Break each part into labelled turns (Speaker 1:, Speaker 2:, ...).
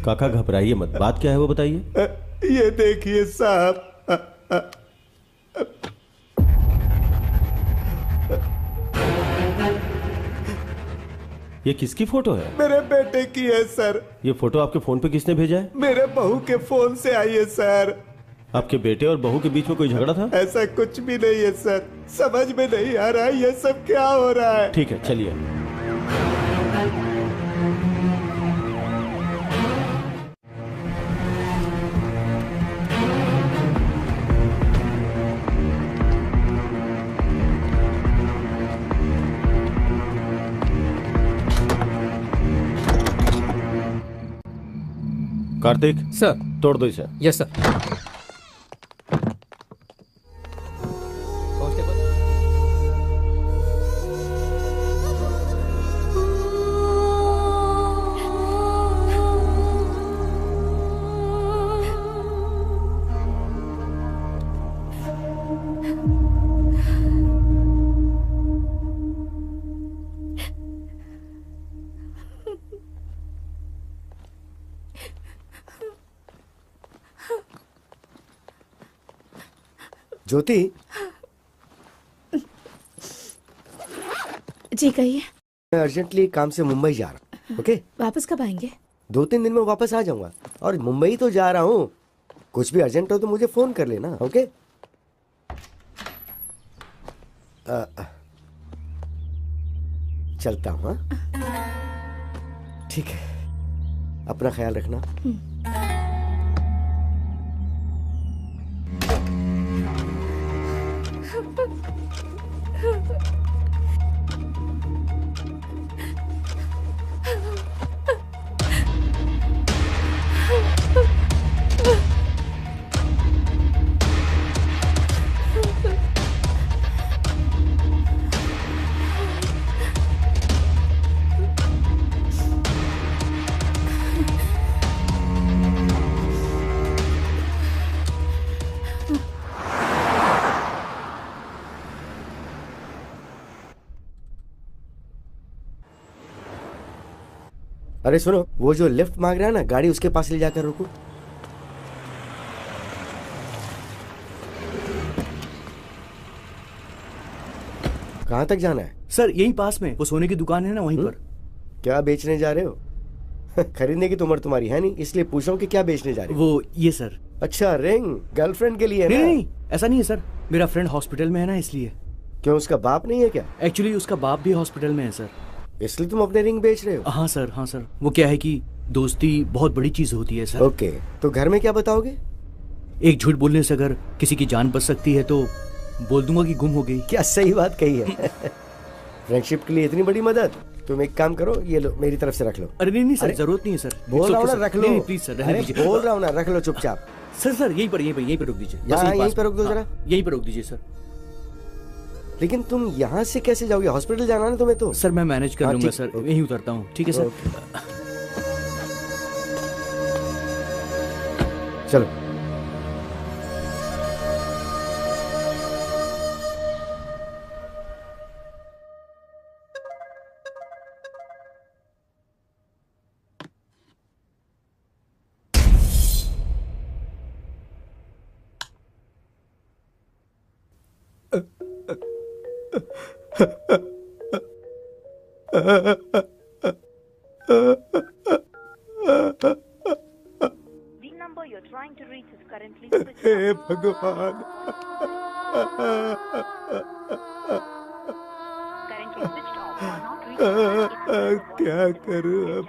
Speaker 1: काका घबराइए मत, बात क्या है वो बताइए।
Speaker 2: ये देखिए साहब,
Speaker 1: ये किसकी फोटो है?
Speaker 2: मेरे बेटे की है सर।
Speaker 1: ये फोटो आपके फोन पे किसने भेजा है?
Speaker 2: मेरे बहू के फोन से आई है सर।
Speaker 1: आपके बेटे और बहू के बीच में कोई झगड़ा था?
Speaker 2: ऐसा कुछ भी नहीं है सर, समझ में नहीं आ रहा ये सब क्या हो रहा है।
Speaker 1: ठीक है चलिए। कार्तिक
Speaker 3: सर।
Speaker 1: तोड़ दो इसे।
Speaker 3: Yes sir.
Speaker 4: ज्योति
Speaker 5: जी कहिए।
Speaker 4: मैं अर्जेंटली काम से मुंबई जा रहा हूँ। ओके,
Speaker 5: वापस कब आएंगे?
Speaker 4: 2-3 दिन में वापस आ जाऊंगा। और मुंबई तो जा रहा हूँ, कुछ भी अर्जेंट हो तो मुझे फोन कर लेना। ओके, चलता हूँ। ठीक है, अपना ख्याल रखना। अरे सुनो, वो जो लिफ्ट मांग रहा है ना, गाड़ी उसके पास ले जाकर रुको। कहाँ तक जाना है?
Speaker 6: सर यही पास में वो सोने की दुकान है ना, वहीं पर।
Speaker 4: क्या बेचने जा रहे हो? खरीदने की तो उम्र तुम्हारी है नहीं, इसलिए पूछ रहा हूँ कि क्या बेचने जा रहे हो।
Speaker 6: वो ये सर।
Speaker 4: अच्छा, रिंग गर्लफ्रेंड के लिए है ना?
Speaker 6: नहीं, ऐसा नहीं है सर, मेरा फ्रेंड हॉस्पिटल में है ना, इसलिए।
Speaker 4: क्यों, उसका बाप नहीं है क्या?
Speaker 6: एक्चुअली उसका बाप भी हॉस्पिटल में है सर,
Speaker 4: इसलिए तुम अपने रिंग बेच रहे हो?
Speaker 6: हाँ सर, हाँ सर। वो क्या है कि दोस्ती बहुत बड़ी चीज होती है सर।
Speaker 4: ओके, तो घर में क्या बताओगे?
Speaker 6: एक झूठ बोलने से अगर किसी की जान बच सकती है तो बोल दूंगा कि गुम हो गई।
Speaker 4: क्या सही बात कही है। फ्रेंडशिप के लिए इतनी बड़ी मदद। तुम एक काम करो, ये लो, मेरी तरफ से रख लो।
Speaker 6: अरे नहीं सर, जरूरत नहीं है सर।
Speaker 4: बोल रहा हूँ ना, रख लो।
Speaker 6: नहीं प्लीज सर, रहने दीजिए।
Speaker 4: बोल रहा हूँ ना, रख लो चुपचाप।
Speaker 6: सर यहीं पर रोक दीजिए।
Speaker 4: यहीं पर रोक दो जरा।
Speaker 6: यहीं पर रोक दीजिए सर।
Speaker 4: लेकिन तुम यहाँ से कैसे जाओगे? हॉस्पिटल जाना ना तुम्हें तो।
Speaker 6: सर मैं मैनेज कर लूंगा सर, यहीं उतरता हूँ। ठीक है सर।
Speaker 4: चलो। हे भगवान, क्या करूं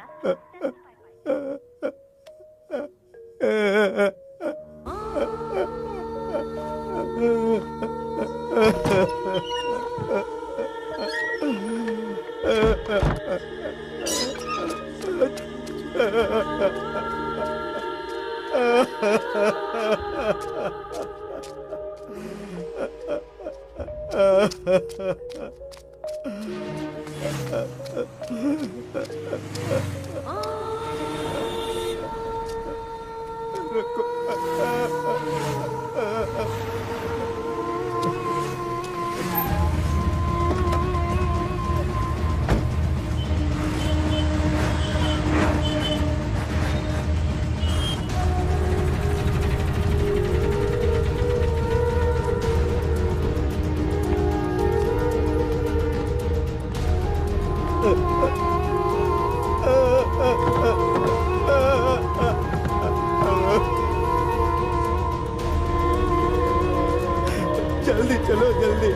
Speaker 2: जल्दी चलो जल्दी।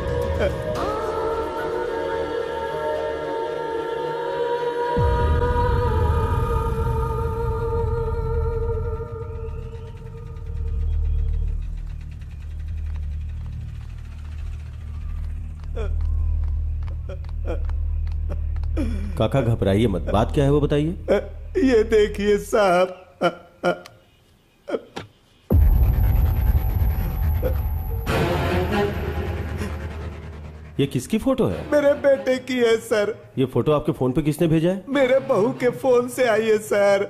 Speaker 1: काका घबराइए मत, बात क्या है वो बताइए।
Speaker 2: ये देखिए साहब,
Speaker 1: ये किसकी फोटो है?
Speaker 2: मेरे बेटे की है सर।
Speaker 1: ये फोटो आपके फोन पे किसने भेजा है?
Speaker 2: मेरे बहू के फोन से आई है सर।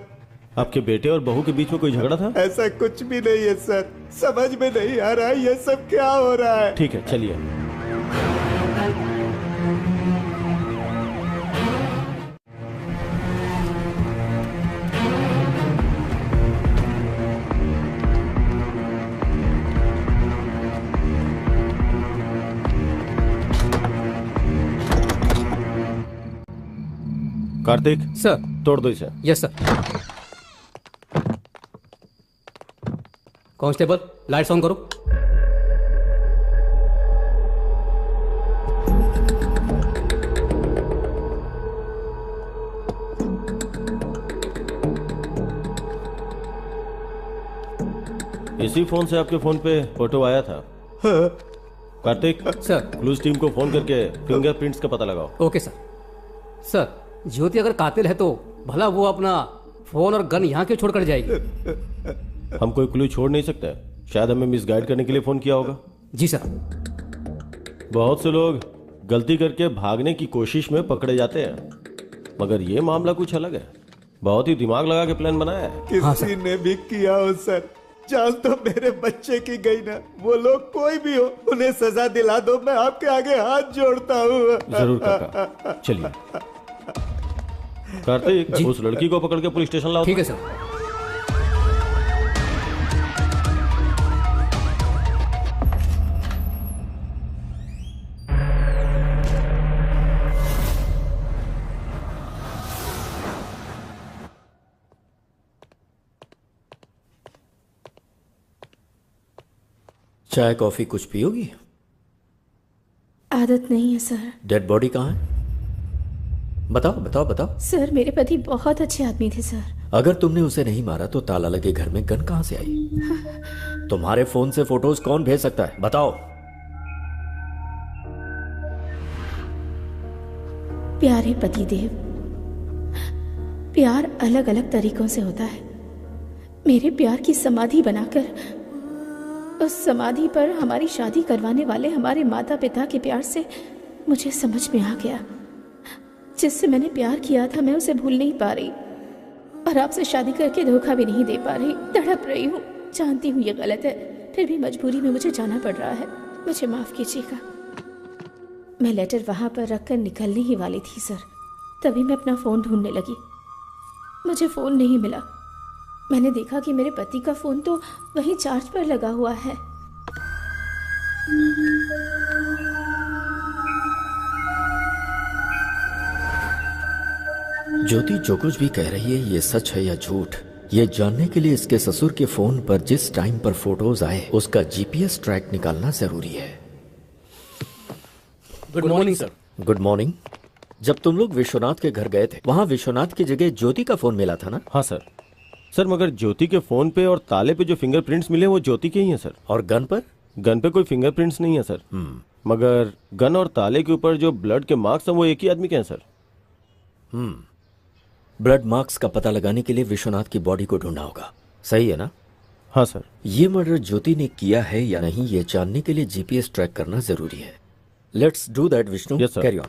Speaker 1: आपके बेटे और बहू के बीच में कोई झगड़ा था?
Speaker 2: ऐसा कुछ भी नहीं है सर, समझ में नहीं आ रहा ये सब क्या हो रहा है।
Speaker 1: ठीक है चलिए। कार्तिक
Speaker 3: सर।
Speaker 1: तोड़ दो इसे।
Speaker 3: Yes sir. Constable lights on करो।
Speaker 1: इसी फोन से आपके फोन पे फोटो आया था। कार्तिक
Speaker 3: सर।
Speaker 1: क्लूज टीम को फोन करके फिंगरप्रिंट्स का पता लगाओ।
Speaker 3: Okay sir. सर ज्योति अगर कातिल है तो भला वो अपना फोन और गन यहाँ क्यों छोड़कर जाएगी?
Speaker 1: हम कोई क्लू छोड़ नहीं सकते, शायद हमें मिसगाइड करने के लिए फोन किया होगा।
Speaker 3: जी सर।
Speaker 1: बहुत से लोग गलती करके भागने की कोशिश में पकड़े जाते हैं, मगर ये मामला कुछ अलग है। बहुत ही दिमाग लगा के प्लान बनाया है।
Speaker 2: किसी ने भी किया हो सर, जान तो मेरे बच्चे की गई ना। वो लोग कोई भी हो, उन्हें सजा दिला दो, मैं आपके आगे हाथ जोड़ता हूँ।
Speaker 1: जरूर काका, चलिए। कार्तिक उस लड़की को पकड़ के पुलिस स्टेशन लाओ।
Speaker 3: ठीक है सर।
Speaker 5: चाय कॉफी कुछ पियोगी?
Speaker 7: आदत नहीं है सर।
Speaker 5: डेड बॉडी कहाँ है? बताओ बताओ बताओ।
Speaker 7: सर मेरे पति बहुत अच्छे आदमी थे सर।
Speaker 5: अगर तुमने उसे नहीं मारा तो ताला लगे घर में गन कहां से आई? तुम्हारे फोन से फोटोज कौन भेज सकता है? बताओ।
Speaker 7: प्यारे पतिदेव, प्यार अलग अलग तरीकों से होता है। मेरे प्यार की समाधि बनाकर उस समाधि पर हमारी शादी करवाने वाले हमारे माता पिता के प्यार से मुझे समझ में आ गया, जिससे मैंने प्यार किया था मैं उसे भूल नहीं पा रही, और आपसे शादी करके धोखा भी नहीं दे पा रही। तड़प रही हूँ, जानती हूँ ये गलत है, फिर भी मजबूरी में मुझे जाना पड़ रहा है। मुझे माफ कीजिएगा। मैं लेटर वहां पर रखकर निकलने ही वाली थी सर, तभी मैं अपना फोन ढूंढने लगी। मुझे फोन नहीं मिला। मैंने देखा कि मेरे पति का फोन तो वहीं चार्ज पर लगा हुआ है।
Speaker 5: ज्योति जो कुछ भी कह रही है ये सच है या झूठ, ये जानने के लिए इसके ससुर के फोन पर जिस टाइम पर फोटोज आए उसका जीपीएस ट्रैक निकालना जरूरी है।
Speaker 3: Good morning sir.
Speaker 5: Good morning. जब तुम लोग विश्वनाथ के घर गए थे, वहां विश्वनाथ की जगह ज्योति का फोन मिला था ना?
Speaker 1: हाँ सर। सर मगर ज्योति के फोन पे और ताले पे जो फिंगरप्रिंट्स मिले वो ज्योति के ही हैं सर।
Speaker 5: और गन पर?
Speaker 1: गन पे कोई फिंगरप्रिंट्स नहीं है सर। मगर गन और ताले के ऊपर जो ब्लड के मार्क्स हैं वो एक ही आदमी के हैं सर।
Speaker 5: ब्लड मार्क्स का पता लगाने के लिए विश्वनाथ की बॉडी को ढूंढना होगा, सही है ना?
Speaker 1: हाँ सर।
Speaker 5: ये मर्डर ज्योति ने किया है या नहीं ये जानने के लिए जीपीएस ट्रैक करना जरूरी है। Let's do that Vishnu.
Speaker 1: Yes, sir.
Speaker 5: Carry on.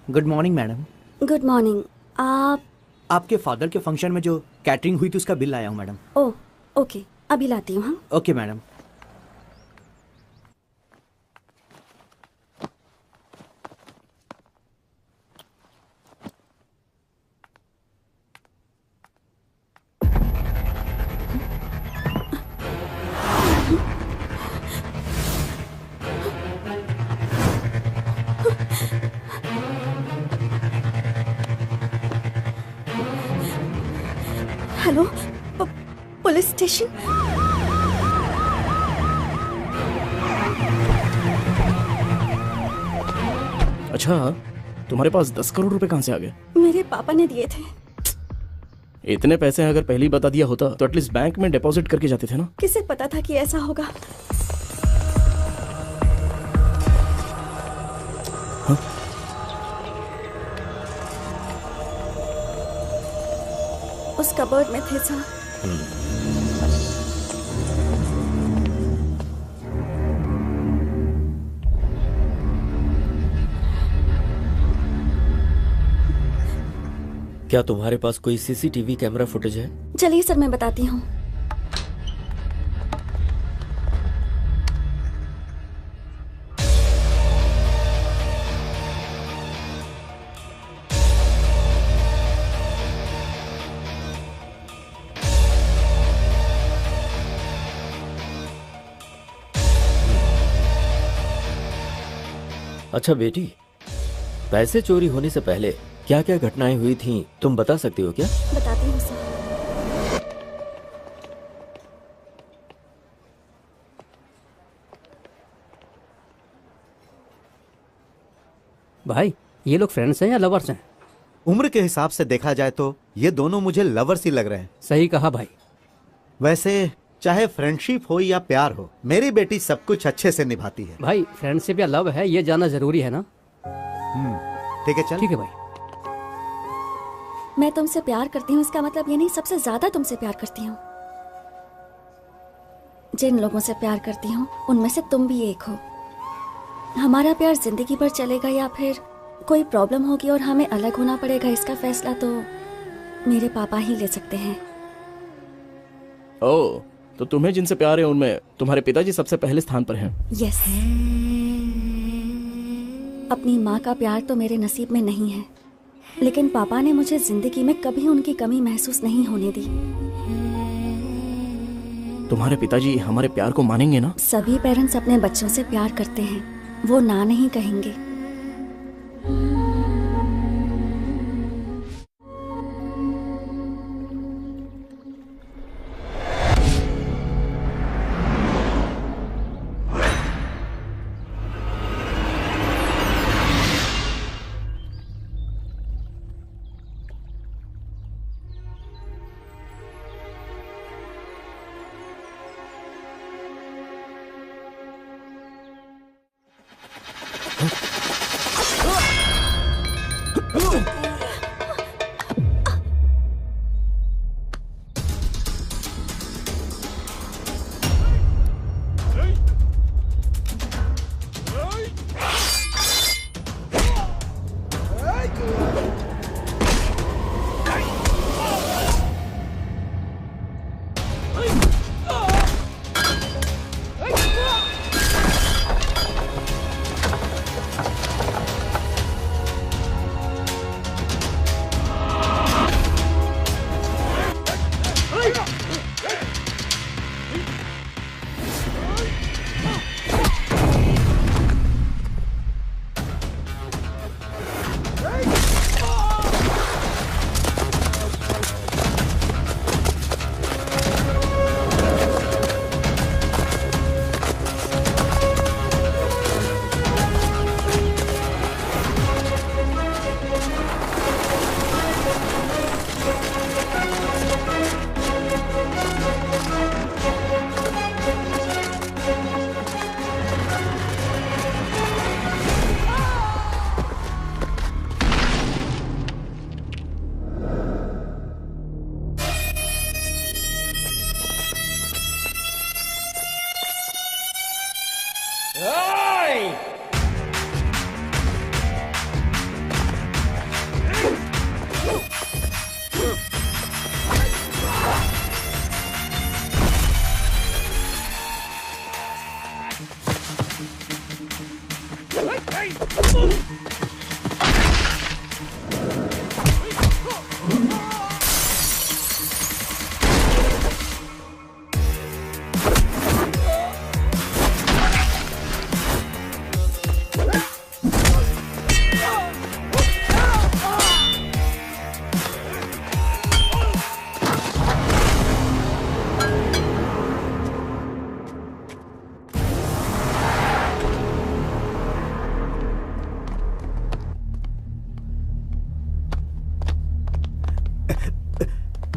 Speaker 6: Good morning madam.
Speaker 8: Good morning. आप?
Speaker 6: आपके फादर के फंक्शन में जो कैटरिंग हुई थी उसका बिल लाया हूँ मैडम।
Speaker 8: ओह ओके, अभी लाती हूँ। हाँ
Speaker 6: okay madam.
Speaker 8: Hello, police station?
Speaker 9: अच्छा, तुम्हारे पास 10 करोड़ रुपए कहाँ से आ गए?
Speaker 8: मेरे पापा ने दिए थे।
Speaker 9: इतने पैसे अगर पहले ही बता दिया होता तो एटलीस्ट बैंक में डिपॉजिट करके जाते थे ना।
Speaker 8: किसे पता था कि ऐसा होगा?
Speaker 9: हाँ?
Speaker 8: उस कबर्ड में थे सर।
Speaker 5: क्या तुम्हारे पास कोई सीसीटीवी कैमरा फुटेज है?
Speaker 8: चलिए सर, मैं बताती हूँ।
Speaker 5: अच्छा बेटी, पैसे चोरी होने से पहले क्या क्या घटनाएं हुई थीं, तुम बता सकती हो क्या?
Speaker 8: बताती हूँ सर।
Speaker 3: भाई, ये लोग फ्रेंड्स हैं या लवर्स हैं?
Speaker 2: उम्र के हिसाब से देखा जाए तो ये दोनों मुझे लवर्स ही लग रहे हैं।
Speaker 3: सही कहा भाई।
Speaker 2: वैसे चाहे फ्रेंडशिप हो या प्यार हो, मेरी बेटी सब कुछ अच्छे से निभाती है।
Speaker 3: भाई, फ्रेंडशिप या लव है ये जानना जरूरी है ना?
Speaker 2: ठीक है, चल।
Speaker 3: ठीक है भाई।
Speaker 8: मैं तुमसे प्यार करती हूँ इसका मतलब ये नहीं सबसे ज्यादा तुमसे प्यार करती हूँ। जिन लोगों से प्यार करती हूँ उनमें से तुम भी एक हो। हमारा प्यार जिंदगी भर चलेगा या फिर कोई प्रॉब्लम होगी और हमें अलग होना पड़ेगा, इसका फैसला तो मेरे पापा ही ले सकते हैं।
Speaker 9: ओह, तो तुम्हें जिनसे प्यार है उनमें तुम्हारे पिताजी सबसे पहले स्थान पर हैं।
Speaker 8: यस। अपनी माँ का प्यार तो मेरे नसीब में नहीं है, लेकिन पापा ने मुझे जिंदगी में कभी उनकी कमी महसूस नहीं होने दी।
Speaker 9: तुम्हारे पिताजी हमारे प्यार को मानेंगे ना?
Speaker 8: सभी पेरेंट्स अपने बच्चों से प्यार करते हैं, वो ना नहीं कहेंगे।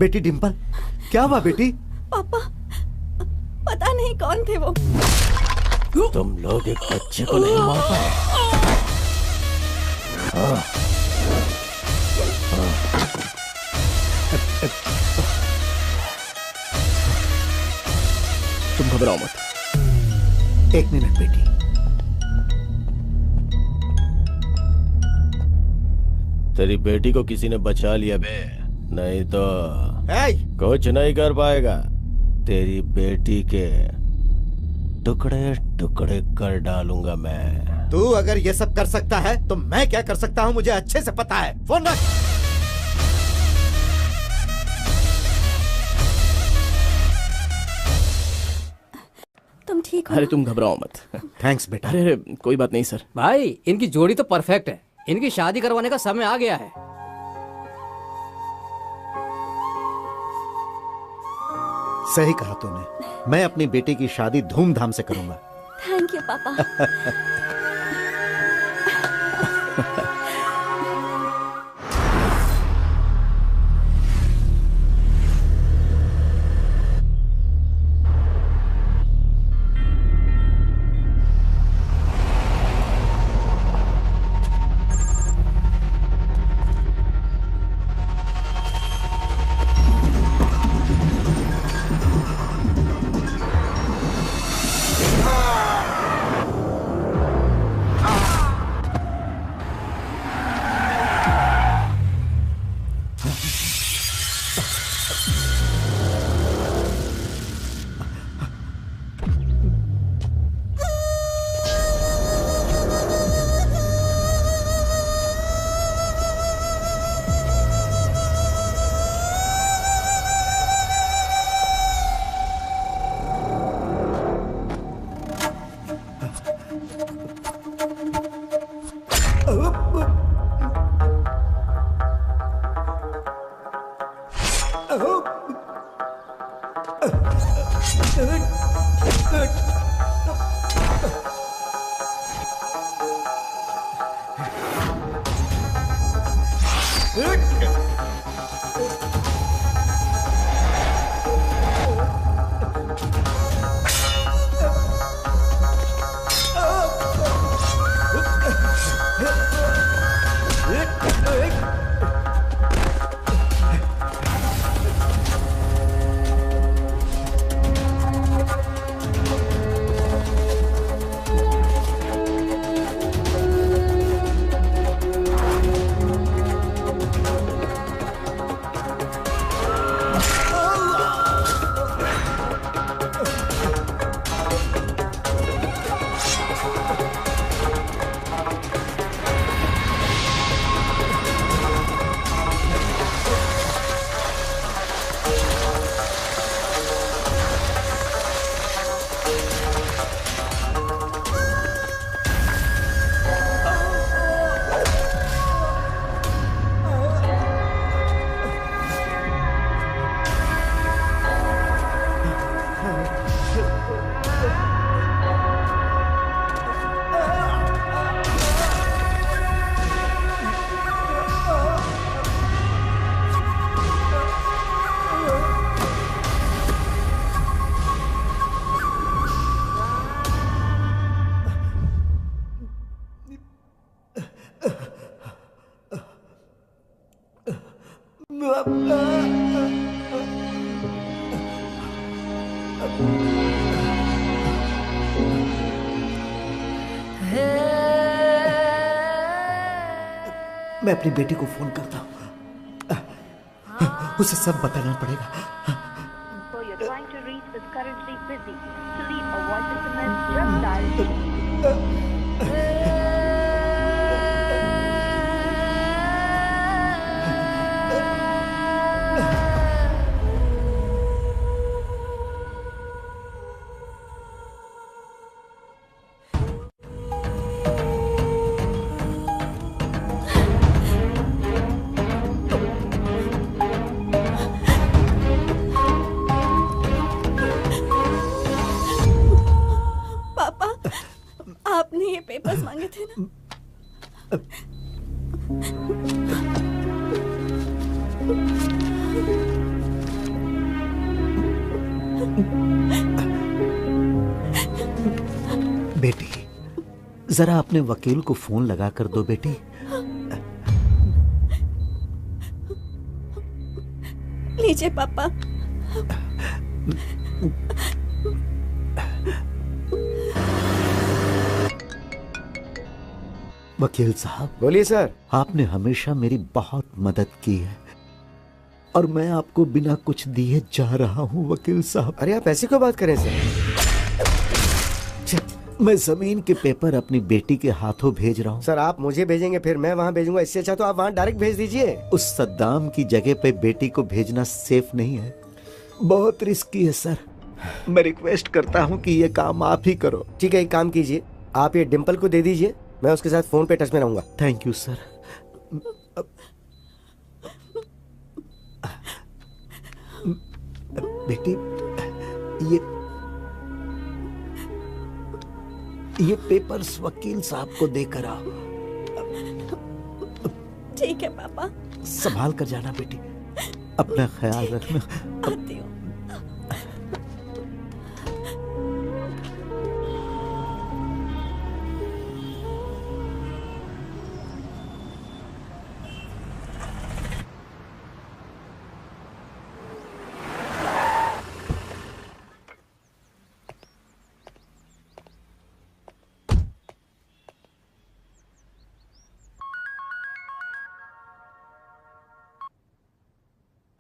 Speaker 2: बेटी डिम्पल, क्या हुआ बेटी?
Speaker 8: पापा, पता नहीं कौन थे वो।
Speaker 1: तुम लोग एक बच्चे को नहीं मार पाए।
Speaker 9: तुम घबराओ मत।
Speaker 2: एक मिनट बेटी।
Speaker 1: तेरी बेटी को किसी ने बचा लिया बे, नहीं तो कुछ नहीं कर पाएगा। तेरी बेटी के टुकड़े टुकड़े कर डालूंगा मैं।
Speaker 2: तू अगर ये सब कर सकता है तो मैं क्या कर सकता हूँ मुझे अच्छे से पता है। फोन रख।
Speaker 8: तुम ठीक हो?
Speaker 9: अरे तुम घबराओ मत।
Speaker 2: थैंक्स बेटा।
Speaker 9: अरे कोई बात नहीं सर।
Speaker 3: भाई इनकी जोड़ी तो परफेक्ट है, इनकी शादी करवाने का समय आ गया है।
Speaker 2: सही कहा तूने, मैं अपनी बेटी की शादी धूमधाम से करूंगा।
Speaker 8: थैंक यू पापा।
Speaker 2: मैं अपनी बेटी को फोन करता हूँ, उसे सब बताना पड़ेगा।
Speaker 8: आपने ये पेपर्स मांगे थे ना?
Speaker 10: बेटी, जरा अपने वकील को फोन लगा कर दो बेटी।
Speaker 8: लीजिए पापा।
Speaker 10: वकील साहब।
Speaker 4: बोलिए सर।
Speaker 10: आपने हमेशा मेरी बहुत मदद की है और मैं आपको बिना कुछ दिए जा रहा हूं वकील साहब।
Speaker 4: अरे आप ऐसी क्यों बात करें सर?
Speaker 10: मैं जमीन के पेपर अपनी बेटी के हाथों भेज रहा हूँ।
Speaker 4: सर आप मुझे भेजेंगे फिर मैं वहाँ भेजूंगा, इससे अच्छा तो आप वहाँ डायरेक्ट भेज दीजिए।
Speaker 10: उस सद्दाम की जगह पे बेटी को भेजना सेफ नहीं है, बहुत रिस्की है सर। मैं रिक्वेस्ट करता हूँ कि ये काम आप ही करो।
Speaker 4: ठीक है, एक काम कीजिए, आप ये डिम्पल को दे दीजिए, मैं उसके साथ फोन पे टच में रहूंगा।
Speaker 10: Thank you sir. बेटी ये पेपर्स वकील साहब को देकर आओ।
Speaker 8: ठीक है पापा।
Speaker 10: संभाल कर जाना बेटी, अपना ख्याल रखना।
Speaker 8: आती हूँ।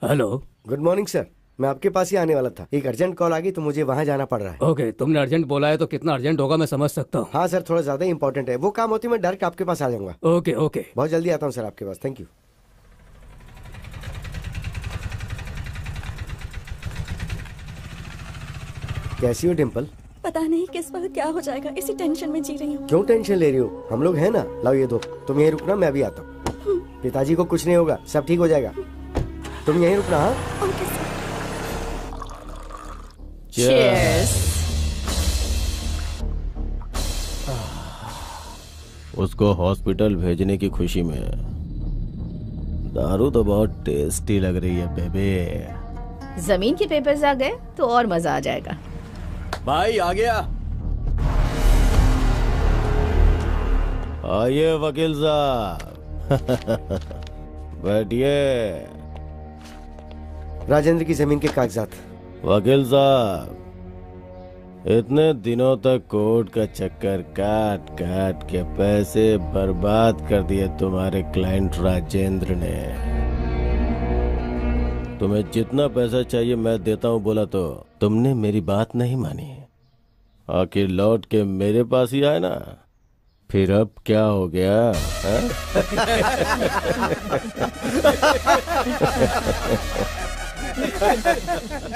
Speaker 3: हेलो।
Speaker 4: गुड मॉर्निंग सर, मैं आपके पास ही आने वाला था, एक अर्जेंट कॉल आ गई तो मुझे वहाँ जाना पड़ रहा है।
Speaker 3: ओके, तुमने अर्जेंट बोला है तो कितना अर्जेंट होगा मैं समझ सकता हूँ।
Speaker 4: हाँ सर, थोड़ा ज्यादा इंपॉर्टेंट है, वो काम होती मैं डायरेक्ट आपके पास आ जाऊंगा।
Speaker 3: ओके ओके,
Speaker 4: बहुत जल्दी आता हूँ सर आपके पास। Thank you. कैसी हो डिम्पल?
Speaker 8: पता नहीं किस वक्त क्या हो जाएगा, इसी टेंशन में जी रही हूँ।
Speaker 4: क्यों टेंशन ले रही हो? हम लोग हैं ना। लाओ ये दो, तुम यहीं रुकना, मैं अभी आता हूँ। पिताजी को कुछ नहीं होगा, सब ठीक हो जाएगा, तुम यहीं रुकना। हाँ
Speaker 8: ओके सर।
Speaker 1: Cheers. उसको हॉस्पिटल भेजने की खुशी में दारू तो बहुत टेस्टी लग रही है बेबे।
Speaker 7: जमीन के पेपर्स आ गए तो और मजा आ जाएगा।
Speaker 9: भाई आ गया।
Speaker 1: आइए वकील साहब। बैठिए।
Speaker 4: राजेंद्र की जमीन के कागजात।
Speaker 1: वकील साहब, इतने दिनों तक कोर्ट का चक्कर काट काट के पैसे बर्बाद कर दिए तुम्हारे क्लाइंट राजेंद्र ने। तुम्हें जितना पैसा चाहिए मैं देता हूँ बोला तो तुमने मेरी बात नहीं मानी, आखिर लौट के मेरे पास ही आए ना। फिर अब क्या हो गया?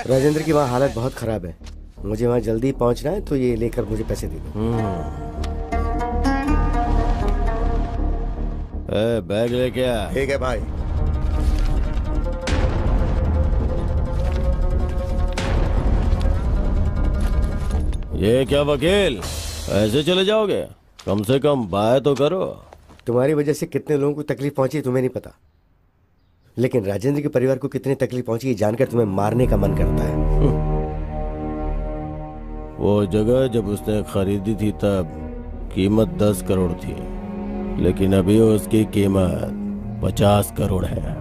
Speaker 4: राजेंद्र की वहाँ हालत बहुत खराब है, मुझे वहाँ जल्दी पहुँचना है, तो ये लेकर मुझे पैसे दे दो।
Speaker 1: बैग लेके आ।
Speaker 2: ठीक है भाई।
Speaker 1: ये क्या वकील, ऐसे चले जाओगे? कम से कम बाय तो करो।
Speaker 4: तुम्हारी वजह से कितने लोगों को तकलीफ पहुंची तुम्हें नहीं पता, लेकिन राजेंद्र के परिवार को कितनी तकलीफ पहुंची ये जानकर तुम्हें मारने का मन करता है।
Speaker 1: वो जगह जब उसने खरीदी थी तब कीमत 10 करोड़ थी, लेकिन अभी उसकी कीमत 50 करोड़ है।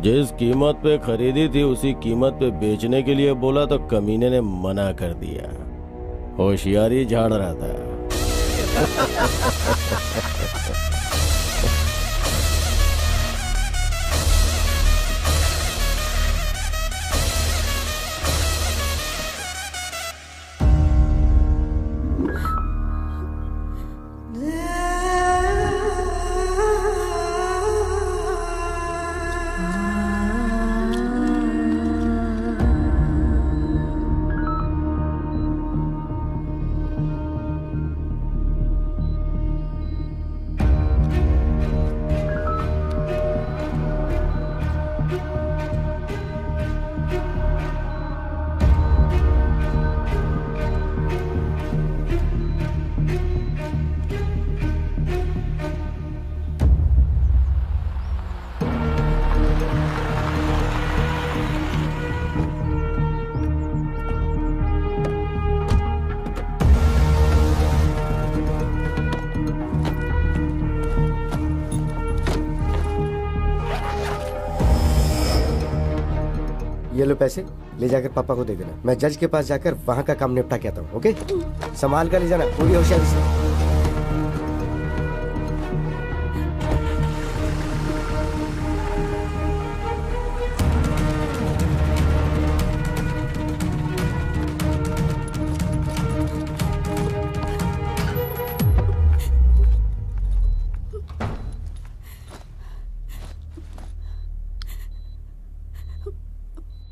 Speaker 1: जिस कीमत पे खरीदी थी उसी कीमत पे बेचने के लिए बोला तो कमीने ने मना कर दिया। होशियारी झाड़ रहा था।
Speaker 4: ये लो पैसे, ले जाकर पापा को दे देना। मैं जज के पास जाकर वहाँ का काम निपटा के आता हूँ। ओके, संभाल कर ले जाना पूरी होशियारी से।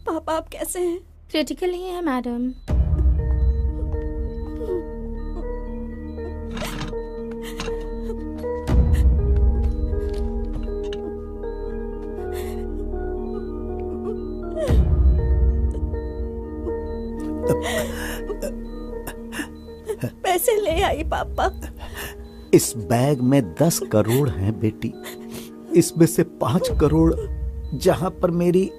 Speaker 8: पापा आप कैसे हैं?
Speaker 7: क्रिटिकल ही है मैडम।
Speaker 8: पैसे ले आई पापा।
Speaker 10: इस बैग में 10 करोड़ हैं बेटी। इसमें से 5 करोड़ जहां पर मेरी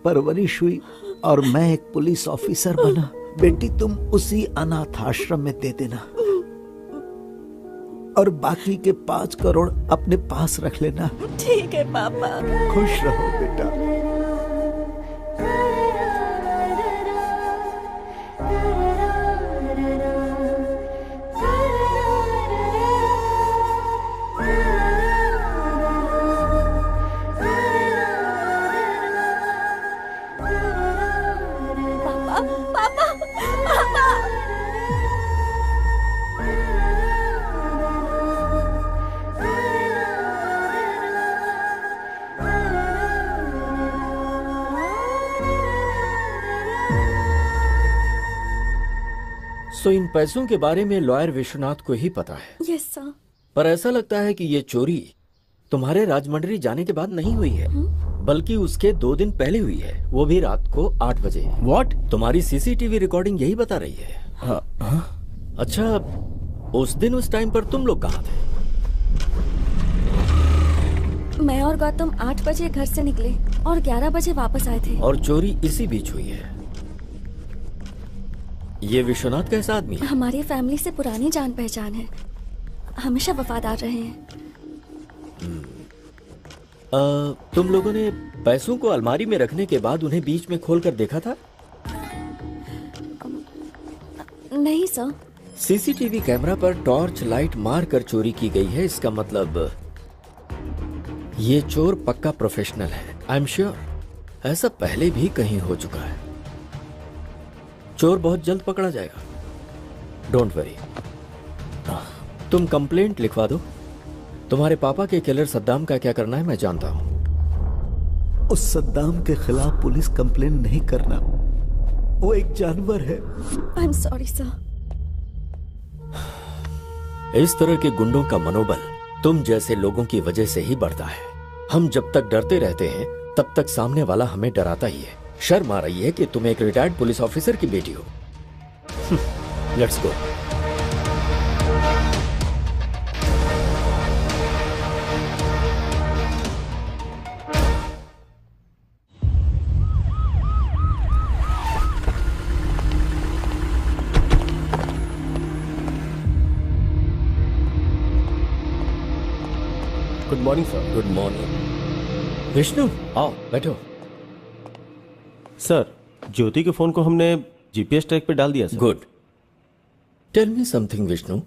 Speaker 10: परवरिश हुई और मैं एक पुलिस ऑफिसर बना, बेटी तुम उसी अनाथ आश्रम में दे देना और बाकी के 5 करोड़ अपने पास रख लेना।
Speaker 8: ठीक है पापा।
Speaker 10: खुश रहो बेटा।
Speaker 5: सो इन पैसों के बारे में लॉयर विश्वनाथ को ही पता है।
Speaker 8: Yes sir.
Speaker 5: पर ऐसा लगता है कि ये चोरी तुम्हारे राजमंड्री जाने के बाद नहीं हुई है, बल्कि उसके 2 दिन पहले हुई है, वो भी रात को 8 बजे।
Speaker 9: व्हाट?
Speaker 5: तुम्हारी सीसीटीवी रिकॉर्डिंग यही बता रही है। अच्छा, उस दिन उस टाइम पर तुम लोग कहाँ थे?
Speaker 8: मैं और गौतम 8 बजे घर से निकले और 11 बजे वापस आए थे।
Speaker 5: और चोरी इसी बीच हुई है। ये विश्वनाथ कैसा आदमी है?
Speaker 8: हमारी फैमिली से पुरानी जान पहचान है, हमेशा वफादार रहे हैं।
Speaker 5: तुम लोगों ने पैसों को अलमारी में रखने के बाद उन्हें बीच में खोलकर देखा था?
Speaker 8: नहीं सर।
Speaker 5: सीसीटीवी कैमरा पर टॉर्च लाइट मार कर चोरी की गई है, इसका मतलब ये चोर पक्का प्रोफेशनल है। आई एम श्योर ऐसा पहले भी कहीं हो चुका है। चोर बहुत जल्द पकड़ा जाएगा, डोंट वरी। तुम कंप्लेंट लिखवा दो। तुम्हारे पापा के किलर सद्दाम का क्या करना है मैं जानता हूं।
Speaker 10: उस सद्दाम के खिलाफ पुलिस कंप्लेन नहीं करना, वो एक जानवर है।
Speaker 8: I am sorry sir.
Speaker 5: इस तरह के गुंडों का मनोबल तुम जैसे लोगों की वजह से ही बढ़ता है। हम जब तक डरते रहते हैं तब तक सामने वाला हमें डराता ही है। शर्म आ रही है कि तुम एक रिटायर्ड पुलिस ऑफिसर की बेटी हो। Let's go.
Speaker 1: Good morning sir.
Speaker 5: Good morning. Vishnu आओ बैठो।
Speaker 1: सर, ज्योति के फोन को हमने जीपीएस ट्रैक पे डाल दिया sir.
Speaker 5: Good. Tell me something Vishnu,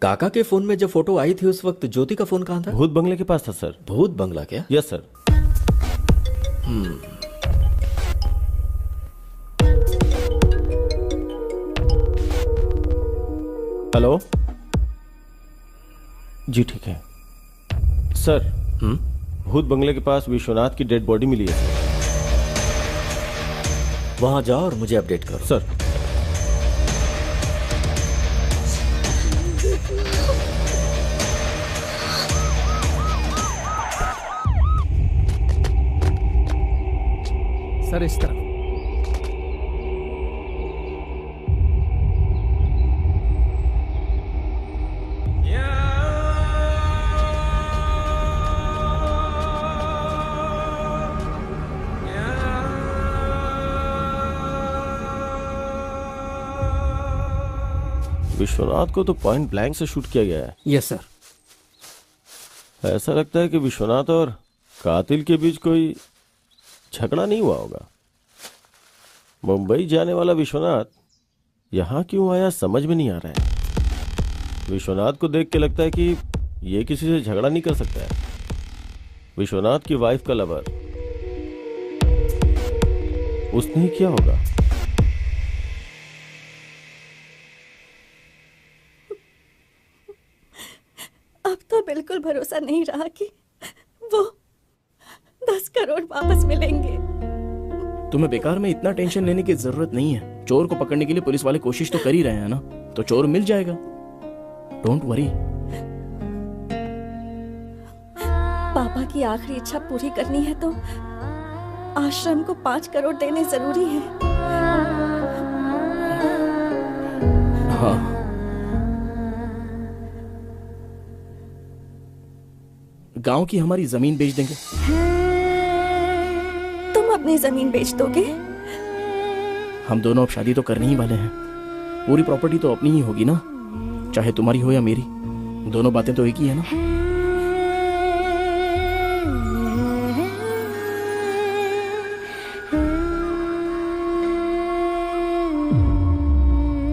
Speaker 5: काका के फोन में जब फोटो आई थी उस वक्त ज्योति का फोन कहाँ था?
Speaker 1: भूत बंगले के पास था सर।
Speaker 5: भूत बंगला क्या?
Speaker 1: Yes sir. हेलो जी, ठीक है सर। भूत बंगले के पास विश्वनाथ की डेड बॉडी मिली है सर।
Speaker 5: वहां जाओ और मुझे अपडेट करो।
Speaker 1: सर।
Speaker 3: सर इस तरफ।
Speaker 1: विश्वनाथ को तो पॉइंट ब्लैंक से शूट किया गया है।
Speaker 3: Yes sir.
Speaker 1: ऐसा लगता है कि विश्वनाथ और कातिल के बीच कोई झगड़ा नहीं हुआ होगा। मुंबई जाने वाला विश्वनाथ यहाँ क्यों आया समझ में नहीं आ रहा है। विश्वनाथ को देख के लगता है कि ये किसी से झगड़ा नहीं कर सकता है। विश्वनाथ की वाइफ का लवर, उसने ही किया होगा।
Speaker 8: अब तो बिल्कुल भरोसा नहीं रहा कि वो 10 करोड़ वापस मिलेंगे।
Speaker 9: तुम्हें बेकार में इतना टेंशन लेने की जरूरत नहीं है। चोर को पकड़ने के लिए पुलिस वाले कोशिश तो कर ही रहे हैं ना, तो चोर मिल जाएगा। Don't worry.
Speaker 8: पापा की आखिरी इच्छा पूरी करनी है तो आश्रम को 5 करोड़ देने जरूरी है।
Speaker 9: हाँ, गांव की हमारी जमीन बेच देंगे।
Speaker 8: तुम अपनी जमीन बेच दोगे?
Speaker 9: हम दोनों अब शादी तो करने ही वाले हैं। पूरी प्रॉपर्टी तो अपनी ही होगी ना, चाहे तुम्हारी हो या मेरी। दोनों बातें तो एक ही है ना।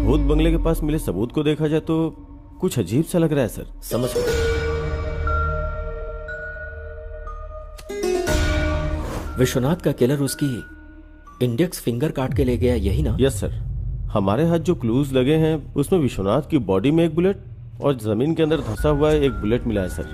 Speaker 1: भूत बंगले के पास मिले सबूत को देखा जाए तो कुछ अजीब सा लग रहा है सर।
Speaker 5: समझ गए। विश्वनाथ का किलर उसकी इंडेक्स फिंगर काट के ले गया, यही ना?
Speaker 1: Yes sir. हमारे हाथ जो क्लूज लगे हैं उसमें विश्वनाथ की बॉडी में एक बुलेट और जमीन के अंदर धंसा हुआ है एक बुलेट मिला है सर।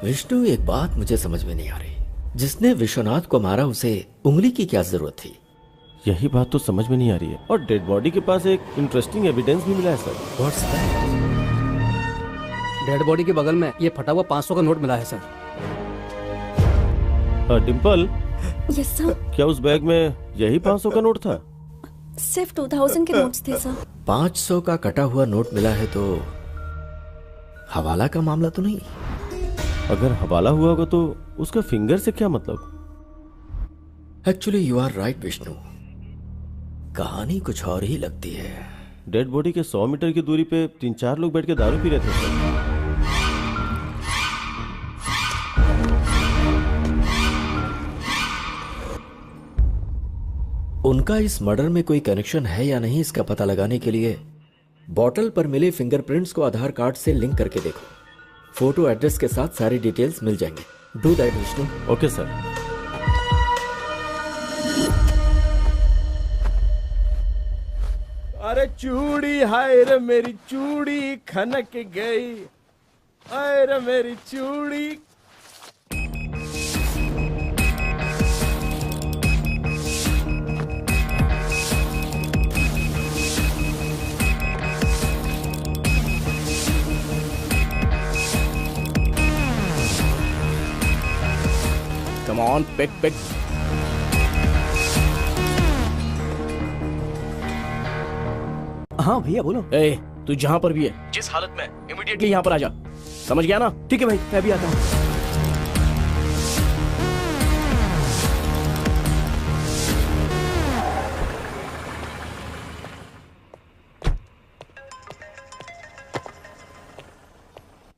Speaker 5: विष्णु, एक बात मुझे समझ में नहीं आ रही। जिसने विश्वनाथ को मारा उसे उंगली की क्या जरूरत थी?
Speaker 1: यही बात तो समझ में नहीं आ रही है। और डेड बॉडी के पास एक इंटरेस्टिंग एविडेंस भी मिला है sir.
Speaker 5: What's that?
Speaker 3: Dead body के बगल में ये फटा हुआ 500 का नोट मिला है सर।
Speaker 1: Dimple,
Speaker 8: yes sir.
Speaker 1: क्या उस बैग में यही 500 का नोट था?
Speaker 8: सिर्फ 2000 के नोट्स थे सर।
Speaker 5: 500 का कटा हुआ नोट मिला है तो हवाला का मामला तो नहीं?
Speaker 1: अगर हवाला हुआ होगा तो उसका फिंगर से क्या मतलब?
Speaker 5: Actually you are right Vishnu, कहानी कुछ और ही लगती है।
Speaker 1: डेड बॉडी के 100 मीटर की दूरी पे 3-4 लोग बैठ के दारू पी रहे थे सर।
Speaker 5: उनका इस मर्डर में कोई कनेक्शन है या नहीं, इसका पता लगाने के लिए बॉटल पर मिले फिंगरप्रिंट्स को आधार कार्ड से लिंक करके देखो। फोटो एड्रेस के साथ सारी डिटेल्स मिल जाएंगे। Do that Vishnu.
Speaker 1: Okay sir.
Speaker 11: अरे चूड़ी, हाय रे मेरी चूड़ी खनक गई, हाय रे मेरी चूड़ी।
Speaker 9: Come on, pick pick.
Speaker 6: हाँ भैया बोलो।
Speaker 9: ए, तू जहां पर भी है, जिस हालत में, इमीडिएटली यहाँ पर आ जा। समझ गया ना?
Speaker 6: ठीक है भाई, मैं भी आता हूँ।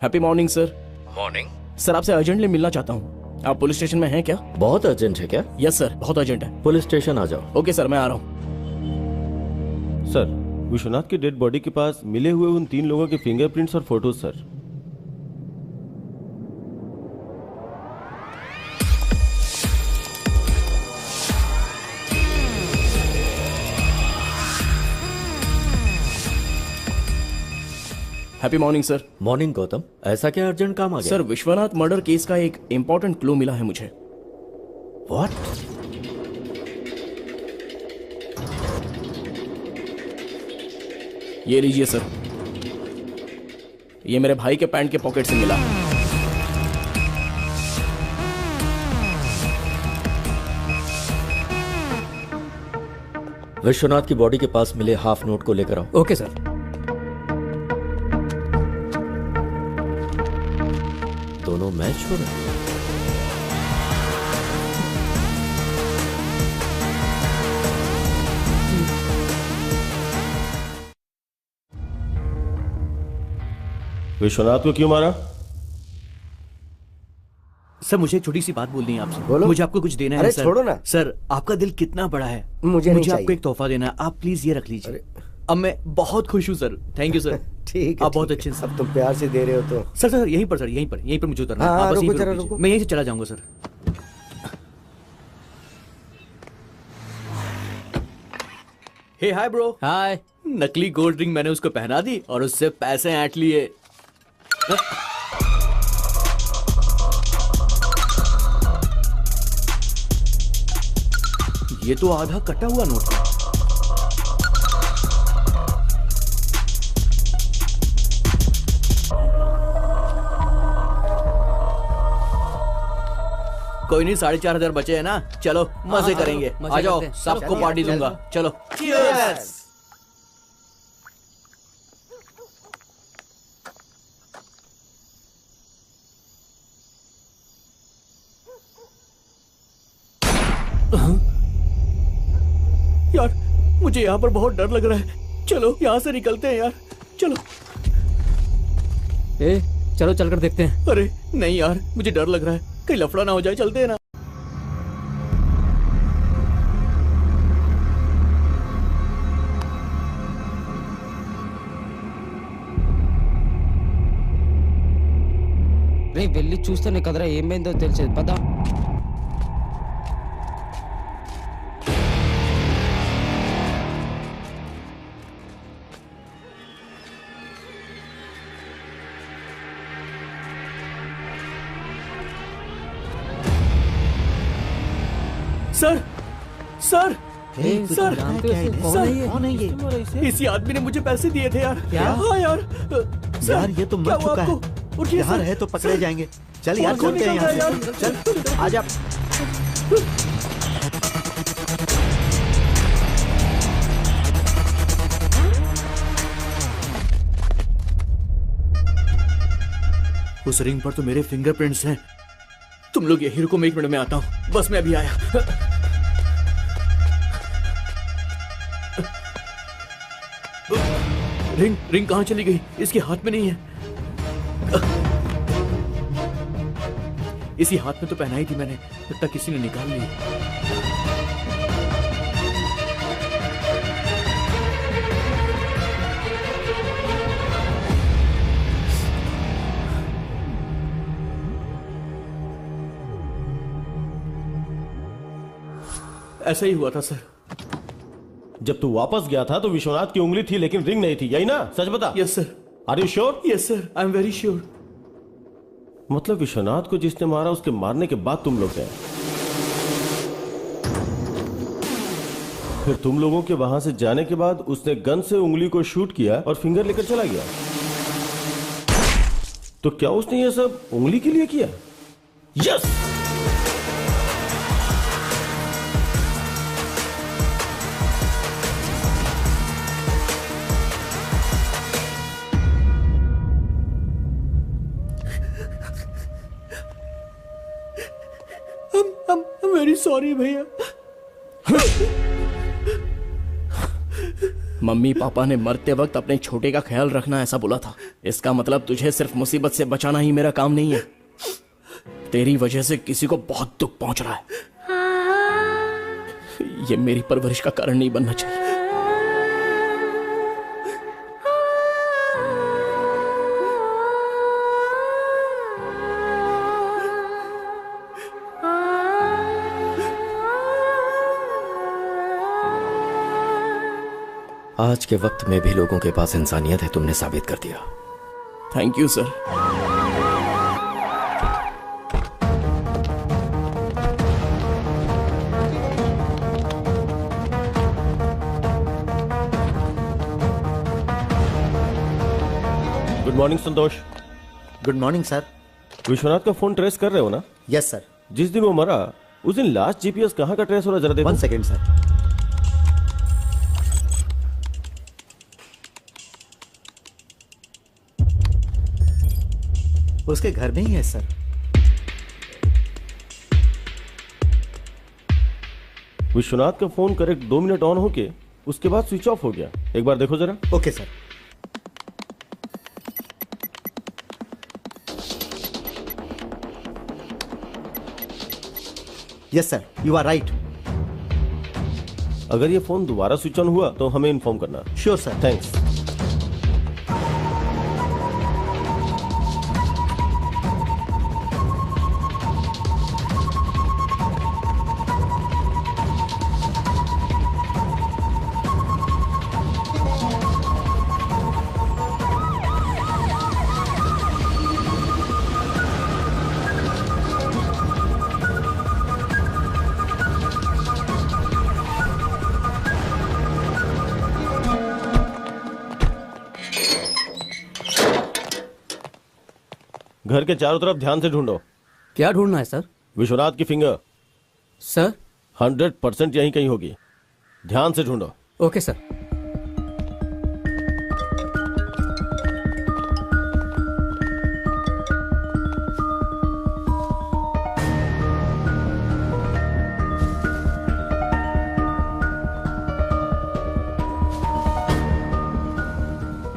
Speaker 9: Happy morning sir.
Speaker 5: Morning
Speaker 9: sir, आपसे अर्जेंटली मिलना चाहता हूँ। आप पुलिस स्टेशन में हैं क्या?
Speaker 5: बहुत अर्जेंट है क्या?
Speaker 9: यस सर, बहुत अर्जेंट है।
Speaker 5: पुलिस स्टेशन आ जाओ।
Speaker 9: ओके सर, मैं आ रहा हूँ।
Speaker 1: सर, विश्वनाथ की डेड बॉडी के पास मिले हुए उन 3 लोगों के फिंगरप्रिंट्स और photos sir.
Speaker 9: Happy morning sir.
Speaker 5: Morning Gautam, ऐसा क्या अर्जेंट काम आ गया?
Speaker 9: सर, विश्वनाथ मर्डर केस का एक इंपॉर्टेंट क्लू मिला है मुझे।
Speaker 5: व्हाट?
Speaker 9: ये लीजिए सर, ये मेरे भाई के पैंट के पॉकेट से मिला।
Speaker 5: विश्वनाथ की बॉडी के पास मिले हाफ नोट को लेकर आओ।
Speaker 3: Okay sir.
Speaker 5: दोनों मैच हो रहे हैं।
Speaker 1: विश्वनाथ को क्यों मारा?
Speaker 6: सर मुझे एक छोटी सी बात बोलनी है आपसे।
Speaker 4: बोलो।
Speaker 6: मुझे आपको कुछ देना है
Speaker 4: अरे
Speaker 6: सर।
Speaker 4: छोड़ो ना।
Speaker 6: सर आपका दिल कितना बड़ा है,
Speaker 4: मुझे नहीं
Speaker 6: आपको
Speaker 4: चाहिए।
Speaker 6: एक तोहफा देना है, आप प्लीज ये रख लीजिए। अब मैं बहुत खुश हूँ सर, थैंक यू सर।
Speaker 4: ठीक है,
Speaker 6: आप बहुत
Speaker 4: ठीक
Speaker 6: अच्छे
Speaker 4: है।
Speaker 6: हैं
Speaker 4: अब तुम प्यार से दे रहे हो तो।
Speaker 6: सर। सर यहीं पर, सर यहीं पर मुझे उतरना है।
Speaker 4: हाँ,
Speaker 6: आप बस
Speaker 4: रुको
Speaker 6: यहीं पर
Speaker 4: जरा,
Speaker 6: रुक लीजिए।
Speaker 4: रुको।
Speaker 6: मैं यहीं से चला जाऊंगा सर। हे हाय ब्रो।
Speaker 3: हाय।
Speaker 6: नकली गोल्ड रिंग मैंने उसको पहना दी और उससे पैसे ऐंठ लिए। ये तो आधा कटा हुआ नोट है। कोई नहीं, 4,500 बचे हैं ना, चलो मजे करेंगे।
Speaker 3: मजे
Speaker 6: आ जाओ,
Speaker 3: करते हैं।
Speaker 6: सबको
Speaker 3: चलो,
Speaker 6: पार्टी
Speaker 3: चलो।
Speaker 6: दूंगा, चलो। यार मुझे यहाँ पर बहुत डर लग रहा है, चलो यहाँ से निकलते हैं यार, चलो।
Speaker 3: चलो चलकर देखते हैं।
Speaker 6: अरे नहीं यार, मुझे डर लग रहा है, कहीं लफड़ा ना हो जाए, चलते हैं ना।
Speaker 12: వెళ్ళి చూస్తేనే కదరా ఏమైందో తెలిసేది పదా.
Speaker 6: सर सर सर
Speaker 10: कौन है ये?
Speaker 6: इसी आदमी ने मुझे पैसे दिए थे यार।
Speaker 10: क्या?
Speaker 6: हाँ यार।
Speaker 10: यार ये तो
Speaker 6: क्या
Speaker 10: मर
Speaker 6: हुआ
Speaker 10: चुका है।
Speaker 6: आपको? उठिए
Speaker 10: यहाँ
Speaker 6: सर।
Speaker 10: रहे तो पकड़े
Speaker 6: सर।
Speaker 10: जाएंगे। चल यार,
Speaker 6: कौन
Speaker 10: चलते हैं
Speaker 6: निकल रहा
Speaker 10: यहाँ
Speaker 6: है
Speaker 10: से।
Speaker 6: यार?
Speaker 10: चल आजा।
Speaker 6: उस रिंग पर तो मेरे फिंगरप्रिंट्स हैं। तुम लोग यही रुको, मैं 1 मिनट में आता हूँ, बस मैं अभी आया। रिंग कहाँ चली गई? इसके हाथ में नहीं है। इसी हाथ में तो पहनाई थी मैंने, लगता किसी ने निकाल ली। ऐसा ही हुआ था सर।
Speaker 1: जब तू वापस गया था तो विश्वनाथ की उंगली थी लेकिन रिंग नहीं थी, यही ना? सच बता।
Speaker 6: Yes sir.
Speaker 1: Are you sure?
Speaker 6: Yes sir, I am very sure.
Speaker 1: मतलब विश्वनाथ को जिसने मारा उसके मारने के बाद तुम लोग गए, फिर तुम लोगों के वहां से जाने के बाद उसने गन से उंगली को शूट किया और फिंगर लेकर चला गया। तो क्या उसने ये सब उंगली के लिए किया? यस।
Speaker 6: I'm very sorry भैया। मम्मी पापा ने मरते वक्त अपने छोटे का ख्याल रखना ऐसा बोला था। इसका मतलब तुझे सिर्फ मुसीबत से बचाना ही मेरा काम नहीं है। तेरी वजह से किसी को बहुत दुख पहुंच रहा है। ये मेरी परवरिश का कारण नहीं बनना चाहिए।
Speaker 5: आज के वक्त में भी लोगों के पास इंसानियत है, तुमने साबित कर दिया।
Speaker 6: Thank you sir.
Speaker 1: Good morning Santosh.
Speaker 4: Good morning sir.
Speaker 1: Vishwanath का फोन ट्रेस कर रहे हो ना?
Speaker 4: Yes sir.
Speaker 1: जिस दिन वो मरा उस दिन लास्ट जीपीएस कहाँ का ट्रेस हो रहा, जरा देखो।
Speaker 4: 1 सेकेंड सर। उसके घर में ही है सर।
Speaker 1: विश्वनाथ का फोन करेक्ट 2 मिनट ऑन होके उसके बाद स्विच ऑफ हो गया। एक बार देखो जरा।
Speaker 4: Okay sir. Yes sir, you are right.
Speaker 1: अगर ये फोन दोबारा स्विच ऑन हुआ तो हमें इन्फॉर्म करना।
Speaker 4: Sure sir.
Speaker 1: थैंक्स। घर के चारों तरफ ध्यान से ढूंढो।
Speaker 3: क्या ढूंढना है सर?
Speaker 1: विश्वनाथ की फिंगर।
Speaker 3: सर
Speaker 1: 100% यहीं कहीं होगी, ध्यान से ढूंढो।
Speaker 3: Okay sir.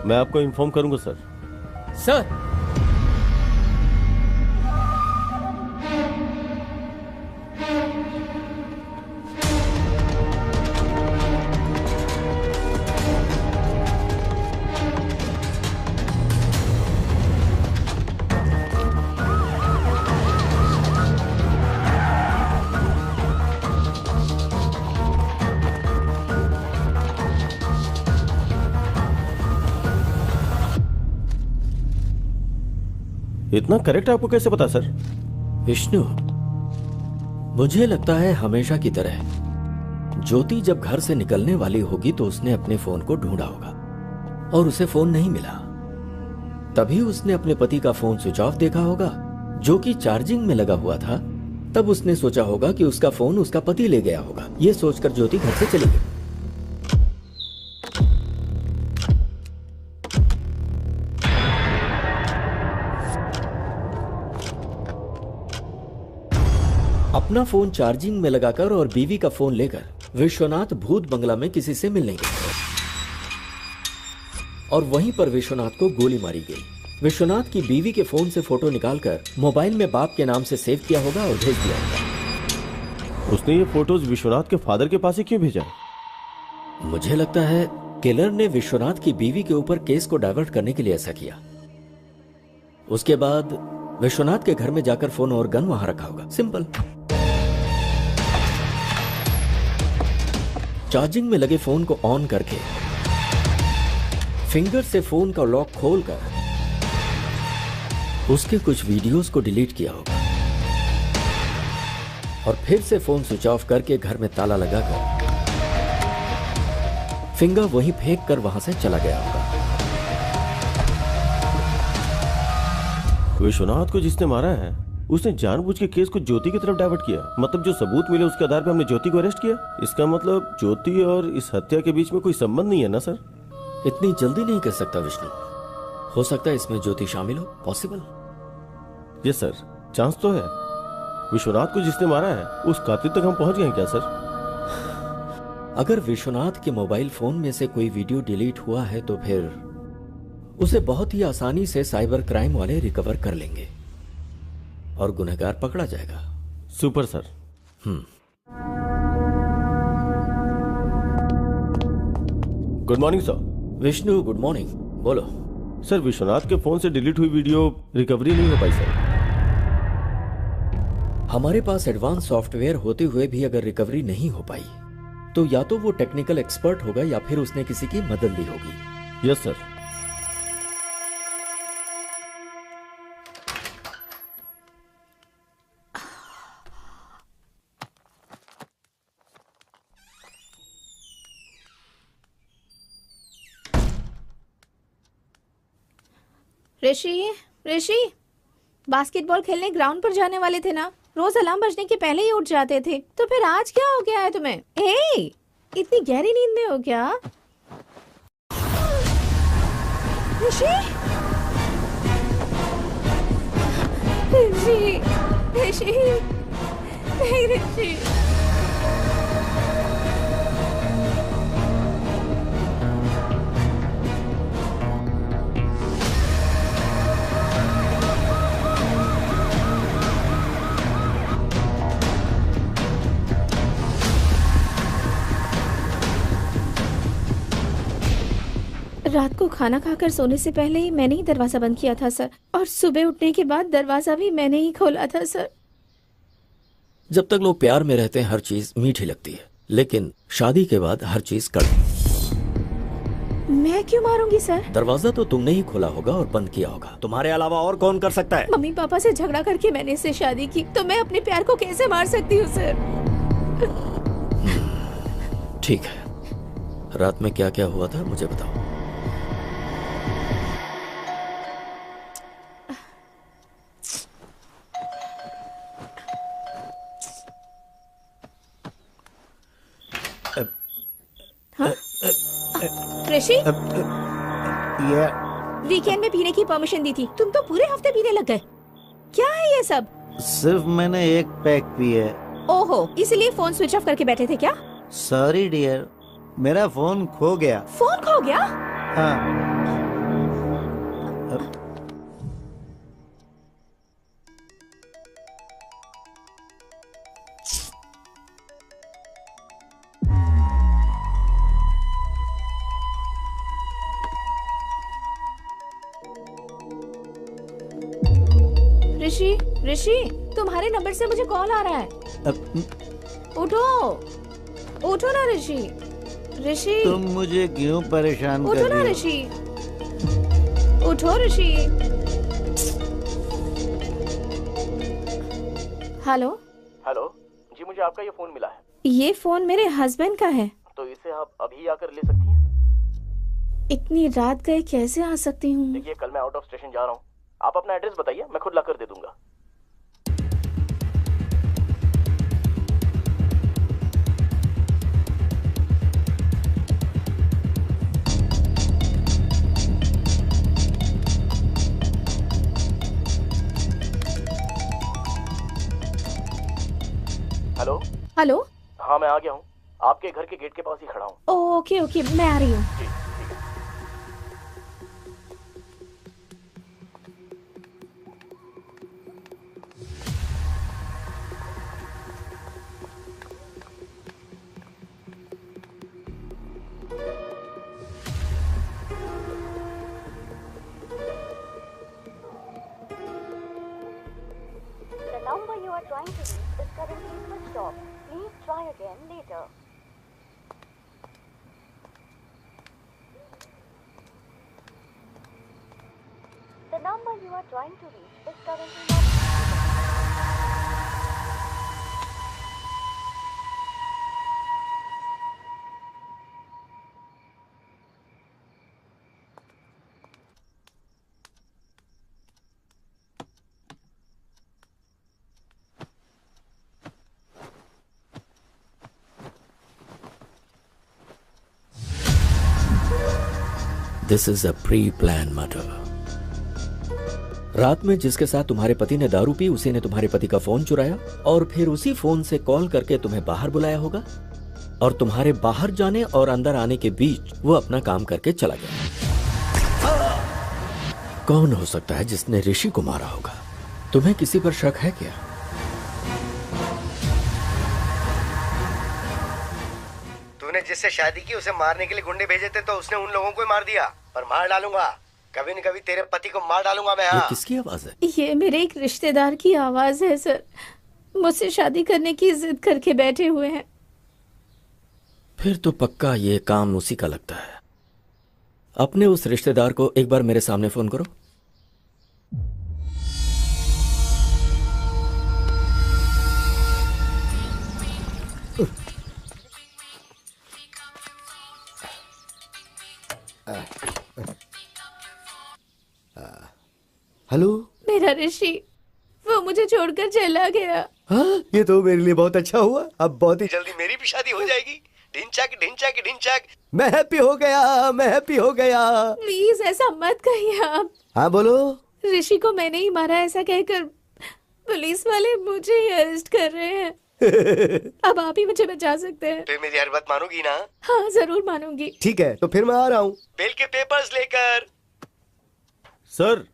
Speaker 1: मैं आपको इन्फॉर्म करूंगा सर।
Speaker 3: सर
Speaker 1: इतना करेक्ट आपको कैसे पता सर?
Speaker 5: विष्णु, मुझे लगता है हमेशा की तरह ज्योति जब घर से निकलने वाली होगी तो उसने अपने फोन को ढूंढा होगा और उसे फोन नहीं मिला। तभी उसने अपने पति का फोन स्विच ऑफ देखा होगा जो कि चार्जिंग में लगा हुआ था। तब उसने सोचा होगा कि उसका फोन उसका पति ले गया होगा। यह सोचकर ज्योति घर से चली गई। अपना फोन चार्जिंग में लगाकर और बीवी का फोन लेकर विश्वनाथ भूत बंगला में किसी से मिलने गए और वहीं पर विश्वनाथ को गोली मारी गई। विश्वनाथ की बीवी के फोन से फोटो निकालकर मोबाइल में बाप के नाम से सेव किया होगा और भेज दिया होगा।
Speaker 1: उसने ये फोटोज विश्वनाथ के फादर के पास ही क्यों भेजा?
Speaker 5: मुझे लगता है किलर ने विश्वनाथ की बीवी के ऊपर केस को डाइवर्ट करने के लिए ऐसा किया। उसके बाद विश्वनाथ के घर में जाकर फोन और गन वहां रखा होगा। सिंपल। चार्जिंग में लगे फोन को ऑन करके फिंगर से फोन का लॉक खोलकर उसके कुछ वीडियोस को डिलीट किया होगा और फिर से फोन स्विच ऑफ करके घर में ताला लगाकर फिंगर वहीं फेंक कर वहां से चला गया होगा।
Speaker 1: विश्वनाथ को जिसने मारा है उसने जानबूझ के केस को ज्योति की तरफ डाइवर्ट किया। मतलब जो सबूत मिले उसके आधार पर हमने ज्योति को अरेस्ट किया। इसका मतलब ज्योति और इस हत्या के बीच में कोई संबंध नहीं है ना सर?
Speaker 5: इतनी जल्दी नहीं कर सकता विष्णु। हो सकता है इसमें ज्योति शामिल हो। पॉसिबल।
Speaker 1: यस सर, चांस तो है। विश्वनाथ को जिसने मारा है उस कातिल तक हम पहुंच गए क्या सर?
Speaker 5: अगर विश्वनाथ के मोबाइल फोन में से कोई वीडियो डिलीट हुआ है तो फिर उसे बहुत ही आसानी से साइबर क्राइम वाले रिकवर कर लेंगे और गुनहगार पकड़ा जाएगा।
Speaker 1: Super sir. Good morning sir.
Speaker 5: Vishnu good morning. बोलो
Speaker 1: सर। विश्वनाथ के फोन से डिलीट हुई वीडियो रिकवरी नहीं हो पाई सर।
Speaker 5: हमारे पास एडवांस सॉफ्टवेयर होते हुए भी अगर रिकवरी नहीं हो पाई तो या तो वो टेक्निकल एक्सपर्ट होगा या फिर उसने किसी की मदद ली होगी।
Speaker 1: Yes sir.
Speaker 7: Rishi, Rishi, basketball खेलने ग्राउंड पर जाने वाले थे ना? रोज अलार्म बजने के पहले ही उठ जाते थे, तो फिर आज क्या हो गया है तुम्हें? ए, इतनी गहरी नींद में हो क्या? ऋषि, ऋषि, ऋषि, नहीं ऋषि। रात को खाना खाकर सोने से पहले ही मैंने ही दरवाजा बंद किया था सर, और सुबह उठने के बाद दरवाजा भी मैंने ही खोला था सर।
Speaker 5: जब तक लोग प्यार में रहते हैं हर चीज मीठी लगती है, लेकिन शादी के बाद हर चीज कड़वी।
Speaker 7: मैं क्यों मारूंगी सर?
Speaker 5: दरवाजा तो तुमने ही खोला होगा और बंद किया होगा, तुम्हारे अलावा और कौन कर सकता है?
Speaker 7: मम्मी पापा से झगड़ा करके मैंने इससे शादी की, तो मैं अपने प्यार को कैसे मार सकती हूँ सर?
Speaker 5: ठीक है, रात में क्या क्या हुआ था मुझे बताओ।
Speaker 7: ऋषि,
Speaker 10: ये
Speaker 7: वीकेंड में पीने की परमिशन दी थी, तुम तो पूरे हफ्ते पीने लग गए। क्या है ये सब?
Speaker 10: सिर्फ मैंने एक पैक पी है।
Speaker 7: ओहो, इसलिए फोन स्विच ऑफ करके बैठे थे क्या?
Speaker 10: सॉरी डियर, मेरा फोन खो गया।
Speaker 7: फोन खो गया?
Speaker 10: हाँ।
Speaker 7: ऋषि, ऋषि, तुम्हारे नंबर से मुझे कॉल आ रहा है। उठो, उठो ना ऋषि। ऋषि,
Speaker 10: तुम मुझे क्यों परेशान कर
Speaker 7: उठो ना
Speaker 10: रही हो?
Speaker 7: ऋषि, उठो ऋषि। हेलो
Speaker 9: हेलो जी, मुझे आपका ये फोन मिला है।
Speaker 7: ये फोन मेरे हस्बैंड का है।
Speaker 9: तो इसे आप अभी आकर ले सकती हैं?
Speaker 7: इतनी रात गए कैसे आ सकती हूँ?
Speaker 9: देखिए, कल मैं आउट ऑफ स्टेशन जा रहा हूँ, आप अपना एड्रेस बताइए, मैं खुद लाकर दे दूंगा। हेलो
Speaker 7: हेलो,
Speaker 9: हाँ मैं आ गया हूँ, आपके घर के गेट के पास ही खड़ा हूँ।
Speaker 7: ओके ओके, मैं आ रही हूँ।
Speaker 8: trying to reach is currently switched off. Please try again later. The number you are trying to reach is currently not...
Speaker 5: this is a pre plan murder. रात में जिसके साथ तुम्हारे पति ने दारू पी, उसी ने तुम्हारे पति का फोन चुराया और फिर उसी फोन से कॉल करके तुम्हें बाहर बुलाया होगा, और तुम्हारे बाहर जाने और अंदर आने के बीच वो अपना काम करके चला गया। कौन हो सकता है जिसने ऋषि को मारा होगा? तुम्हें किसी पर शक है क्या?
Speaker 4: तूने जिससे शादी की उसे मारने के लिए गुंडे भेजे थे, तो उसने उन लोगों को ही मार दिया। पर मार डालूंगा, कभी न कभी तेरे पति को मार डालूंगा मैं।
Speaker 5: ये किसकी आवाज है?
Speaker 7: ये मेरे एक रिश्तेदार की आवाज है सर। मुझसे शादी करने की जिद करके बैठे हुए हैं।
Speaker 5: फिर तो पक्का ये काम उसी का लगता है। अपने उस रिश्तेदार को एक बार मेरे सामने फोन करो।
Speaker 4: हेलो,
Speaker 7: मेरा ऋषि, वो मुझे छोड़कर चला गया।
Speaker 4: हाँ, ये तो मेरे लिए बहुत अच्छा हुआ। अब बहुत ही जल्दी मेरी भी शादी हो जाएगी। ढिंचक ढिंचक ढिंचक, मैं हैप्पी हो गया, मैं हैप्पी हो गया।
Speaker 7: प्लीज ऐसा मत कहिए आप।
Speaker 4: हाँ बोलो।
Speaker 7: ऋषि को मैंने ही मारा ऐसा कहकर पुलिस वाले मुझे ही अरेस्ट कर रहे हैं। अब आप ही मुझे बचा सकते हैं।
Speaker 4: फिर मेरी हर बात मानोगी ना?
Speaker 7: हाँ जरूर मानूंगी।
Speaker 4: ठीक है, तो फिर मैं आ रहा हूँ बेल के पेपर्स लेकर।
Speaker 1: सर,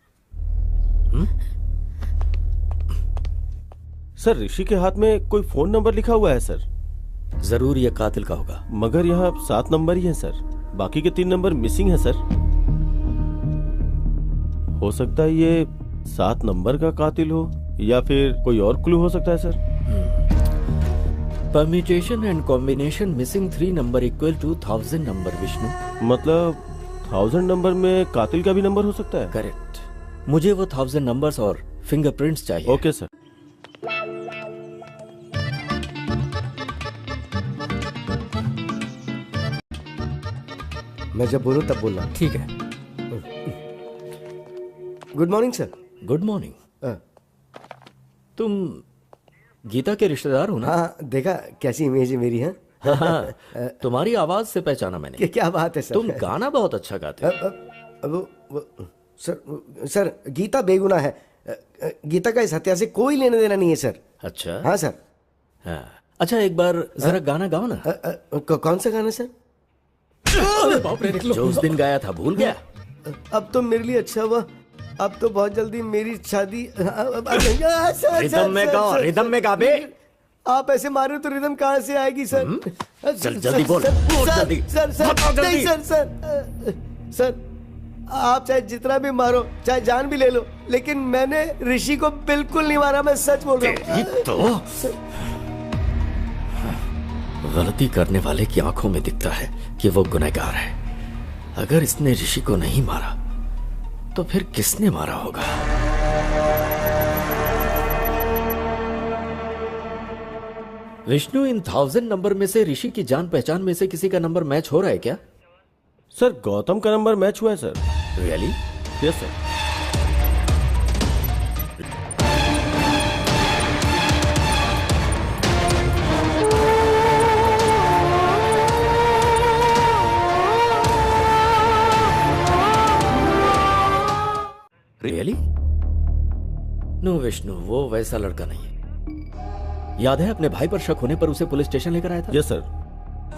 Speaker 1: सर ऋषि के हाथ में कोई फोन नंबर लिखा हुआ है सर।
Speaker 5: जरूर ये कातिल का होगा।
Speaker 1: मगर यहाँ 7 नंबर ही है सर, बाकी के 3 नंबर मिसिंग है सर। हो सकता है ये 7 नंबर का कातिल हो या फिर कोई और क्लू हो सकता है sir.
Speaker 5: Permutation and combination missing 3 number equal to 1000 number Vishnu.
Speaker 1: मतलब 1000 नंबर में कातिल का भी नंबर हो सकता है?
Speaker 5: करेक्ट। मुझे वो 1000 नंबर्स और फिंगरप्रिंट्स चाहिए।
Speaker 1: Okay sir.
Speaker 4: मैं जब बोलूं तब बोलना।
Speaker 3: ठीक है।
Speaker 4: Good morning sir.
Speaker 5: Good morning. तुम गीता के रिश्तेदार हो ना?
Speaker 4: हाँ, देखा कैसी इमेज है मेरी। है
Speaker 5: हाँ, तुम्हारी आवाज से पहचाना मैंने।
Speaker 4: क्या बात है सर।
Speaker 5: तुम गाना बहुत अच्छा गाते हो।
Speaker 4: सर गीता बेगुनाह है। गीता का इस हत्या से कोई लेना देना नहीं है सर।
Speaker 5: अच्छा।
Speaker 4: हाँ सर।
Speaker 5: हाँ। अच्छा, एक बार जरा गाना गाओ ना।
Speaker 4: कौन सा गाना सर?
Speaker 3: बाप रे,
Speaker 5: जो उस दिन गाया था, भूल गया?
Speaker 4: अब तो मेरे लिए अच्छा हुआ, अब तो बहुत जल्दी मेरी शादी।
Speaker 5: रिदम में गाओ, रिदम में गा बे।
Speaker 4: आप ऐसे मारो तो रिदम कहाँ से आएगी सर?
Speaker 5: चल जल्दी बोल, जल्दी।
Speaker 4: सर आप चाहे जितना भी मारो, चाहे जान भी ले लो, लेकिन मैंने ऋषि को बिल्कुल नहीं मारा। मैं सच बोल रहा हूँ।
Speaker 5: तो गलती करने वाले की आंखों में दिखता है कि वो गुनहगार है। अगर इसने ऋषि को नहीं मारा तो फिर किसने मारा होगा? विष्णु, इन 1000 नंबर में से ऋषि की जान पहचान में से किसी का नंबर मैच हो रहा है क्या?
Speaker 1: सर गौतम का नंबर मैच हुआ है sir.
Speaker 5: Really?
Speaker 1: Yes sir.
Speaker 5: Really? No Vishnu, वो वैसा लड़का नहीं है। याद है अपने भाई पर शक होने पर उसे पुलिस स्टेशन लेकर आया था?
Speaker 1: Yes sir.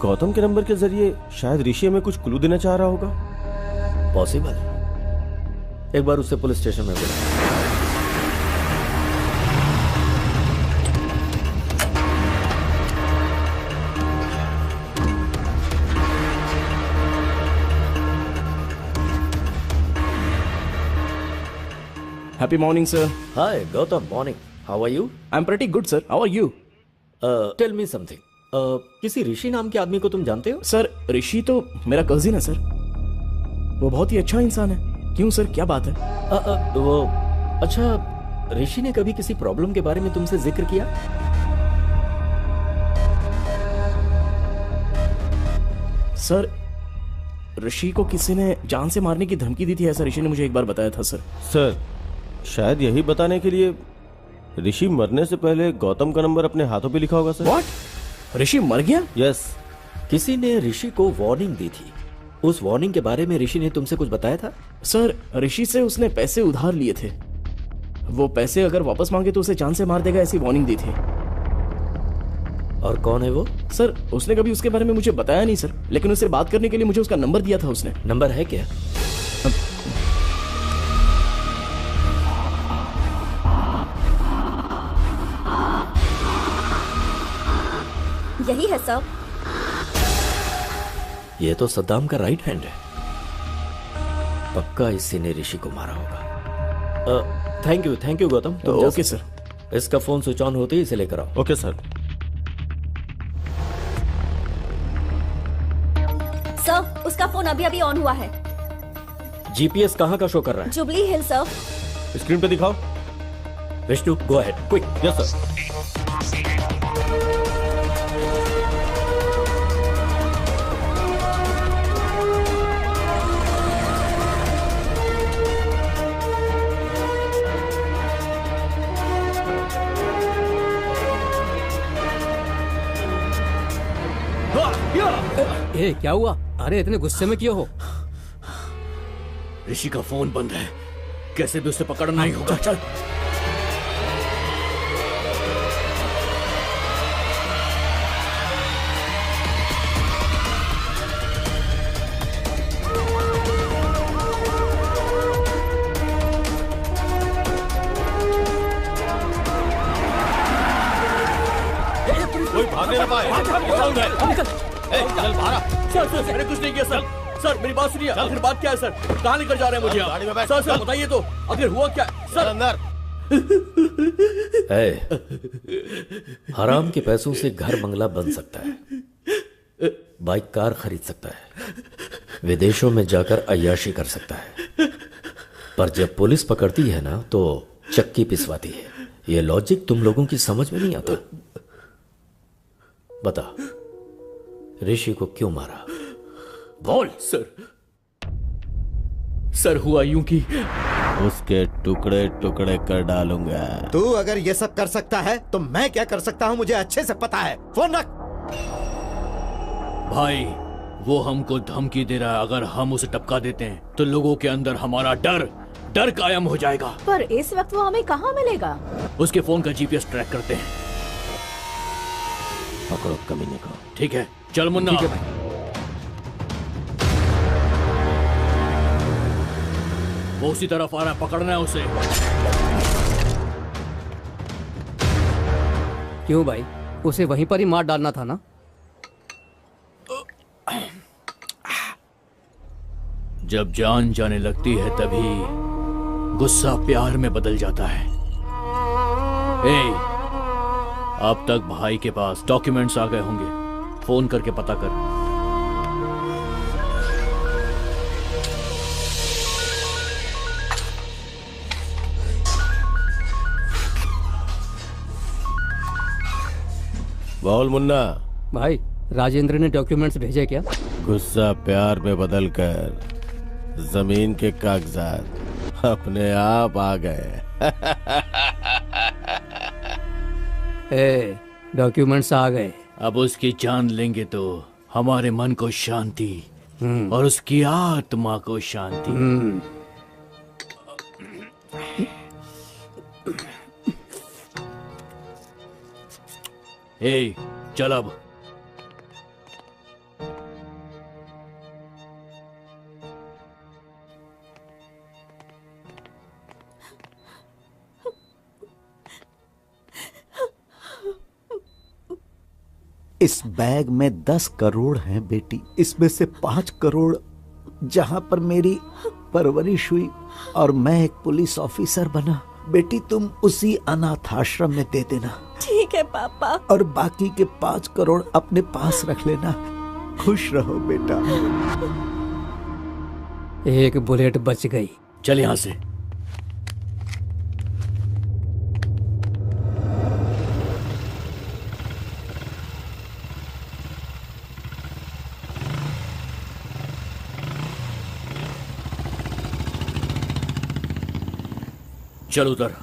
Speaker 1: गौतम के नंबर के जरिए शायद ऋषि हमें कुछ क्लू देना चाह रहा होगा।
Speaker 5: पॉसिबल। एक बार उससे पुलिस स्टेशन में बुलाओ।
Speaker 6: Happy morning, sir.
Speaker 5: Hi, Gautam. Morning. How are you?
Speaker 6: I'm pretty good, sir. How are you?
Speaker 5: Tell me something. किसी ऋषि नाम के आदमी को तुम जानते हो?
Speaker 6: सर ऋषि तो मेरा कजिन है सर। वो बहुत ही अच्छा इंसान है। क्यों सर, क्या बात है?
Speaker 5: वो अच्छा, ऋषि ने कभी किसी प्रॉब्लम के बारे में तुमसे जिक्र किया?
Speaker 6: सर ऋषि को किसी ने जान से मारने की धमकी दी थी, ऐसा ऋषि ने मुझे एक बार बताया था सर।
Speaker 1: सर शायद यही बताने के लिए ऋषि मरने से पहले गौतम का नंबर अपने हाथों पे लिखा होगा सर।
Speaker 6: What? ऋषि मर गया?
Speaker 1: यस।
Speaker 5: किसी ने ऋषि को वार्निंग दी थी। उस वार्निंग के बारे में ऋषि ने तुमसे कुछ बताया था?
Speaker 6: सर ऋषि से उसने पैसे उधार लिए थे। वो पैसे अगर वापस मांगे तो उसे जान से मार देगा, ऐसी वार्निंग दी थी।
Speaker 5: और कौन है वो?
Speaker 6: सर उसने कभी उसके बारे में मुझे बताया नहीं सर, लेकिन उससे बात करने के लिए मुझे उसका नंबर दिया था उसने।
Speaker 5: नंबर है क्या?
Speaker 8: यही है सर।
Speaker 5: ये तो सद्दाम का राइट हैंड है। पक्का इसी ने ऋषि को मारा होगा। Thank you Gautam.
Speaker 6: तो ओके सर।
Speaker 5: इसका फोन स्विच ऑन होते ही इसे लेकर आओ।
Speaker 1: Okay sir.
Speaker 8: सर उसका फोन अभी अभी ऑन हुआ है।
Speaker 5: जीपीएस कहाँ का शो कर रहा है?
Speaker 8: जुबली हिल सर।
Speaker 1: स्क्रीन पे दिखाओ।
Speaker 5: Vishnu go ahead quick.
Speaker 1: Yes sir.
Speaker 3: ए, क्या हुआ? अरे इतने गुस्से में क्यों हो?
Speaker 5: ऋषि का फोन बंद है, कैसे भी उसे पकड़ना ही होगा। चल।
Speaker 1: कोई भागने ना पाए।
Speaker 3: चल बाहर।
Speaker 1: मैंने कुछ नहीं किया सर।
Speaker 6: सर मेरी बात सुनिए, आखिर बात क्या है सर? कहाँ लेकर जा रहे हैं मुझे आप?
Speaker 1: गाड़ी में बैठ।
Speaker 6: सर सर बताइए तो, आखिर हुआ क्या सर?
Speaker 1: अंदर
Speaker 5: हराम के पैसों से घर बंगला बन सकता है, बाइक कार खरीद सकता है, विदेशों में जाकर अय्याशी कर सकता है, पर जब पुलिस पकड़ती है ना तो चक्की पिसवाती है। ये लॉजिक तुम लोगों की समझ में नहीं आता। बता, ऋषि को क्यों मारा? बोल।
Speaker 6: सर हुआ यूं कि
Speaker 1: उसके टुकड़े टुकड़े कर डालूंगा।
Speaker 2: तू अगर ये सब कर सकता है तो मैं क्या कर सकता हूँ मुझे अच्छे से पता है। फोन रख।
Speaker 6: भाई वो हमको धमकी दे रहा है, अगर हम उसे टपका देते हैं तो लोगों के अंदर हमारा डर कायम हो जाएगा।
Speaker 13: पर इस वक्त वो हमें कहाँ मिलेगा?
Speaker 6: उसके फोन का जीपीएस ट्रैक करते हैं।
Speaker 1: पकड़ो कमीने को।
Speaker 6: ठीक है, चल मुन्ना।
Speaker 3: ठीक है भाई।
Speaker 6: वो उसी तरफ आ रहा है, पकड़ना है उसे।
Speaker 3: क्यों भाई, उसे वहीं पर ही मार डालना था ना?
Speaker 6: जब जान जाने लगती है तभी गुस्सा प्यार में बदल जाता है। अब तक भाई के पास डॉक्यूमेंट्स आ गए होंगे, फोन करके पता कर।
Speaker 1: बोल मुन्ना।
Speaker 3: भाई राजेंद्र ने डॉक्यूमेंट्स भेजे क्या?
Speaker 1: गुस्सा प्यार में बदलकर जमीन के कागजात अपने आप आ गए।
Speaker 3: डॉक्यूमेंट्स आ गए।
Speaker 6: अब उसकी जान लेंगे तो हमारे मन को शांति और उसकी आत्मा को शांति। चल अब।
Speaker 10: इस बैग में 10 करोड़ हैं बेटी। इसमें से 5 करोड़ जहां पर मेरी परवरिश हुई और मैं एक पुलिस ऑफिसर बना, बेटी तुम उसी अनाथ आश्रम में दे देना।
Speaker 13: ठीक है पापा।
Speaker 10: और बाकी के 5 करोड़ अपने पास रख लेना। खुश रहो बेटा।
Speaker 3: एक बुलेट बच गई।
Speaker 6: चल यहां से। चल उधर।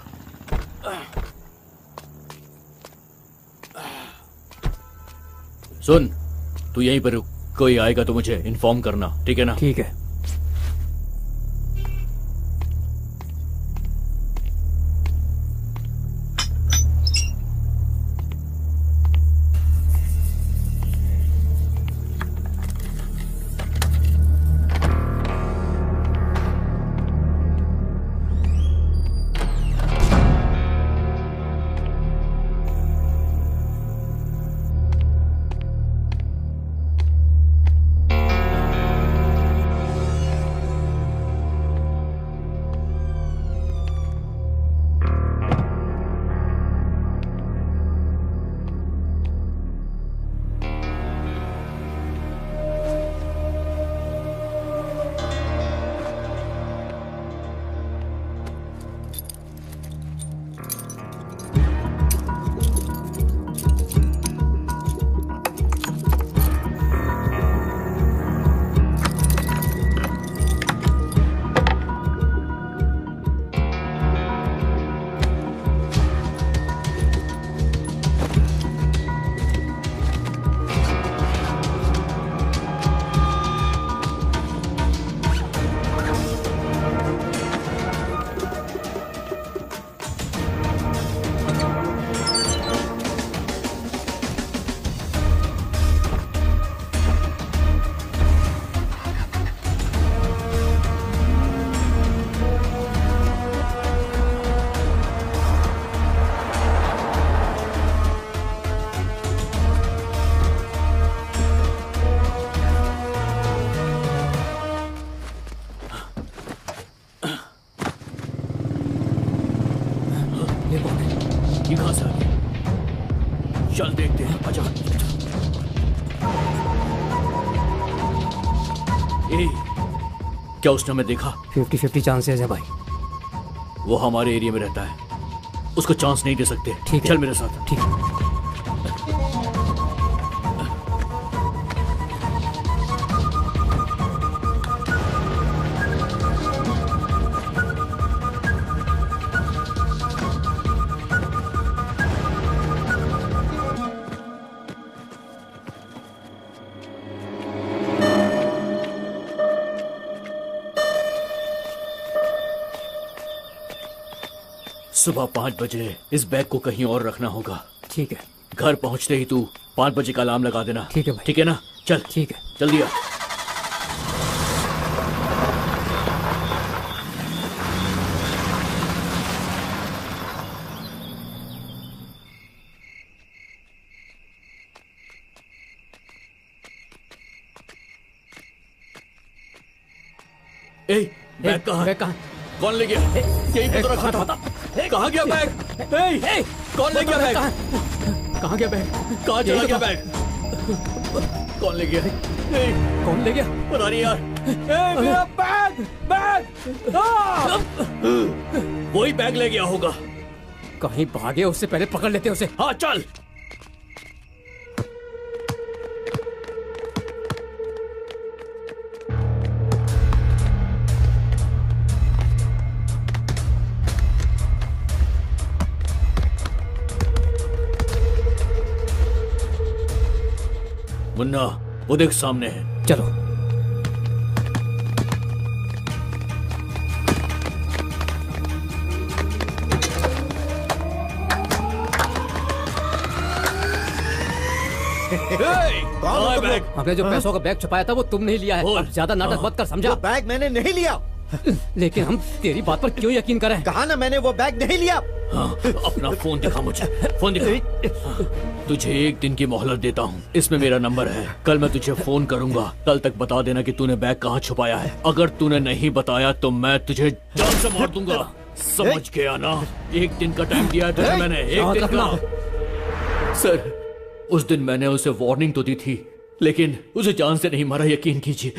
Speaker 6: सुन, तू यहीं पर रुक, कोई आएगा तो मुझे इन्फॉर्म करना, ठीक है ना?
Speaker 3: ठीक है।
Speaker 14: ए, क्या उसने हमें देखा?
Speaker 3: 50-50 चांसेस है भाई।
Speaker 14: वो हमारे एरिया में रहता है, उसको चांस नहीं दे सकते।
Speaker 3: ठीक है,
Speaker 14: चल मेरे साथ।
Speaker 3: ठीक है।
Speaker 14: सुबह 5 बजे इस बैग को कहीं और रखना होगा।
Speaker 3: ठीक है।
Speaker 14: घर पहुंचते ही तू 5 बजे का अलार्म लगा देना।
Speaker 3: ठीक है भाई।
Speaker 14: ठीक है ना? चल।
Speaker 3: ठीक है,
Speaker 14: जल्दी आ। ए, बैग कहाँ?
Speaker 3: बैग कहाँ?
Speaker 14: कौन ले गया? यही पे तो रखा था। कहाँ गया बैग? कौन ले गया बैग?
Speaker 3: कहाँ गया बैग?
Speaker 14: कहाँ चला गया बैग? कौन ले गया?
Speaker 3: कौन ले गया?
Speaker 14: पता नहीं यार।
Speaker 11: मेरा बैग! बैग!
Speaker 14: वही बैग ले गया होगा।
Speaker 3: कहीं भागे, उससे पहले पकड़ लेते उसे।
Speaker 14: हाँ चल। मुन्ना, वो देख सामने है।
Speaker 3: चलो।
Speaker 14: कौन है बैग?
Speaker 3: हमने जो पैसों का बैग छुपाया था वो तुम नहीं लिया है। अब ज्यादा नाटक मत कर, समझा?
Speaker 4: बैग मैंने नहीं लिया।
Speaker 3: लेकिन हम तेरी बात पर क्यों यकीन करें?
Speaker 4: कहा ना मैंने वो बैग नहीं लिया।
Speaker 14: हाँ, अपना फोन दिखा मुझे। फोन दिखा। तुझे 1 दिन की मोहलत देता हूँ। इसमें मेरा नंबर है। कल मैं तुझे फोन करूंगा। कल तक बता देना कि तूने बैग कहाँ छुपाया है। अगर तूने नहीं बताया तो मैं तुझे जान से मार दूंगा। समझ गया ना? 1 दिन का टाइम दिया है तुझे मैंने। 1 दिन का। सर, उस दिन मैंने उसे वार्निंग तो दी थी, लेकिन उसे जान से नहीं मारा। यकीन कीजिए,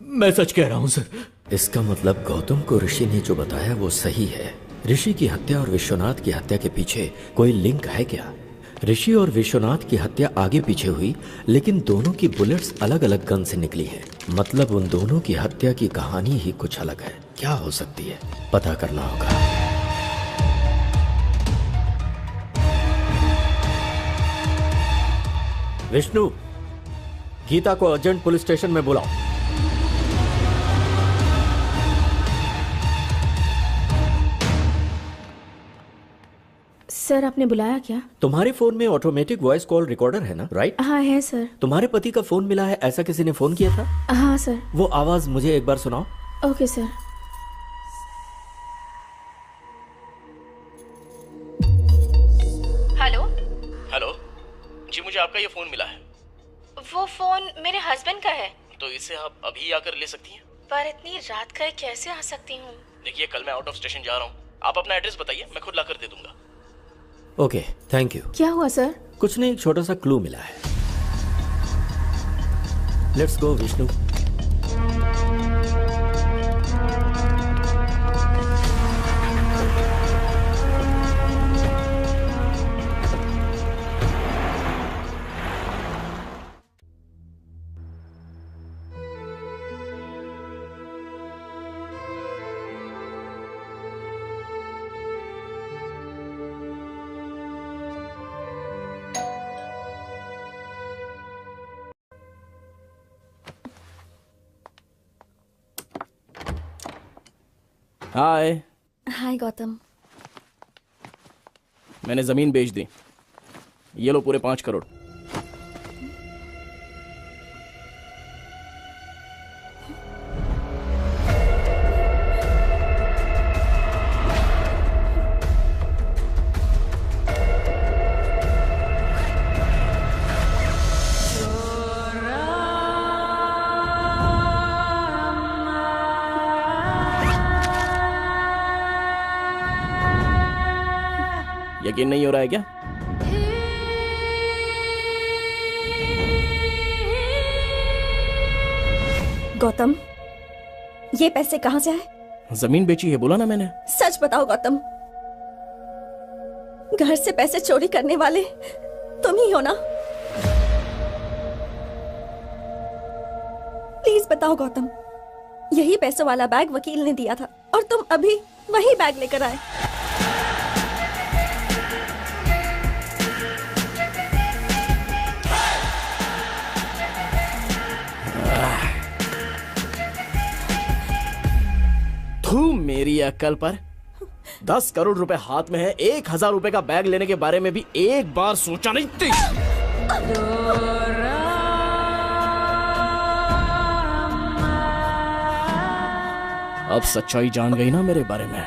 Speaker 14: मैं सच कह रहा हूँ सर।
Speaker 5: इसका मतलब गौतम को ऋषि ने जो बताया वो सही है। ऋषि की हत्या और विश्वनाथ की हत्या के पीछे कोई लिंक है क्या? ऋषि और विश्वनाथ की हत्या आगे पीछे हुई, लेकिन दोनों की बुलेट्स अलग अलग गन से निकली है। मतलब उन दोनों की हत्या की कहानी ही कुछ अलग है। क्या हो सकती है, पता करना होगा। विष्णु, गीता को अर्जेंट पुलिस स्टेशन में बुलाओ।
Speaker 7: सर, आपने बुलाया क्या?
Speaker 5: तुम्हारे फोन में ऑटोमेटिक वॉइस कॉल रिकॉर्डर है ना? राइट?
Speaker 7: हाँ है सर।
Speaker 5: तुम्हारे पति का फोन मिला है, ऐसा किसी ने फोन किया था?
Speaker 7: हाँ सर।
Speaker 5: वो आवाज मुझे एक बार सुनाओ।
Speaker 7: Okay sir.
Speaker 15: हेलो।
Speaker 6: हेलो जी, मुझे आपका ये फोन मिला है।
Speaker 15: वो फोन मेरे हस्बैंड का है।
Speaker 6: तो इसे आप अभी आकर ले सकती हैं?
Speaker 15: पर इतनी रात का कैसे आ सकती हूँ?
Speaker 6: देखिए, कल मैं आउट ऑफ स्टेशन जा रहा हूँ। आप अपना एड्रेस बताइए, मैं खुद लाकर दे दूंगा।
Speaker 5: Okay, thank you.
Speaker 7: क्या हुआ सर?
Speaker 5: कुछ नहीं, एक छोटा सा क्लू मिला है। Let's go Vishnu.
Speaker 6: Hi.
Speaker 8: Hi Gautam.
Speaker 6: मैंने जमीन बेच दी। ये लो पूरे 5 करोड़। यकीन नहीं हो रहा है क्या?
Speaker 8: गौतम, ये पैसे कहाँ से आए?
Speaker 6: जमीन बेची है, बोला ना मैंने।
Speaker 8: सच बताओ गौतम, घर से पैसे चोरी करने वाले तुम ही हो ना? प्लीज बताओ गौतम, यही पैसों वाला बैग वकील ने दिया था और तुम अभी वही बैग लेकर आए।
Speaker 6: तू मेरी अक्ल पर 10 करोड़ रुपए हाथ में है, 1000 रुपए का बैग लेने के बारे में भी एक बार सोचा नहीं थी। अब सच्चाई जान गई ना मेरे बारे में।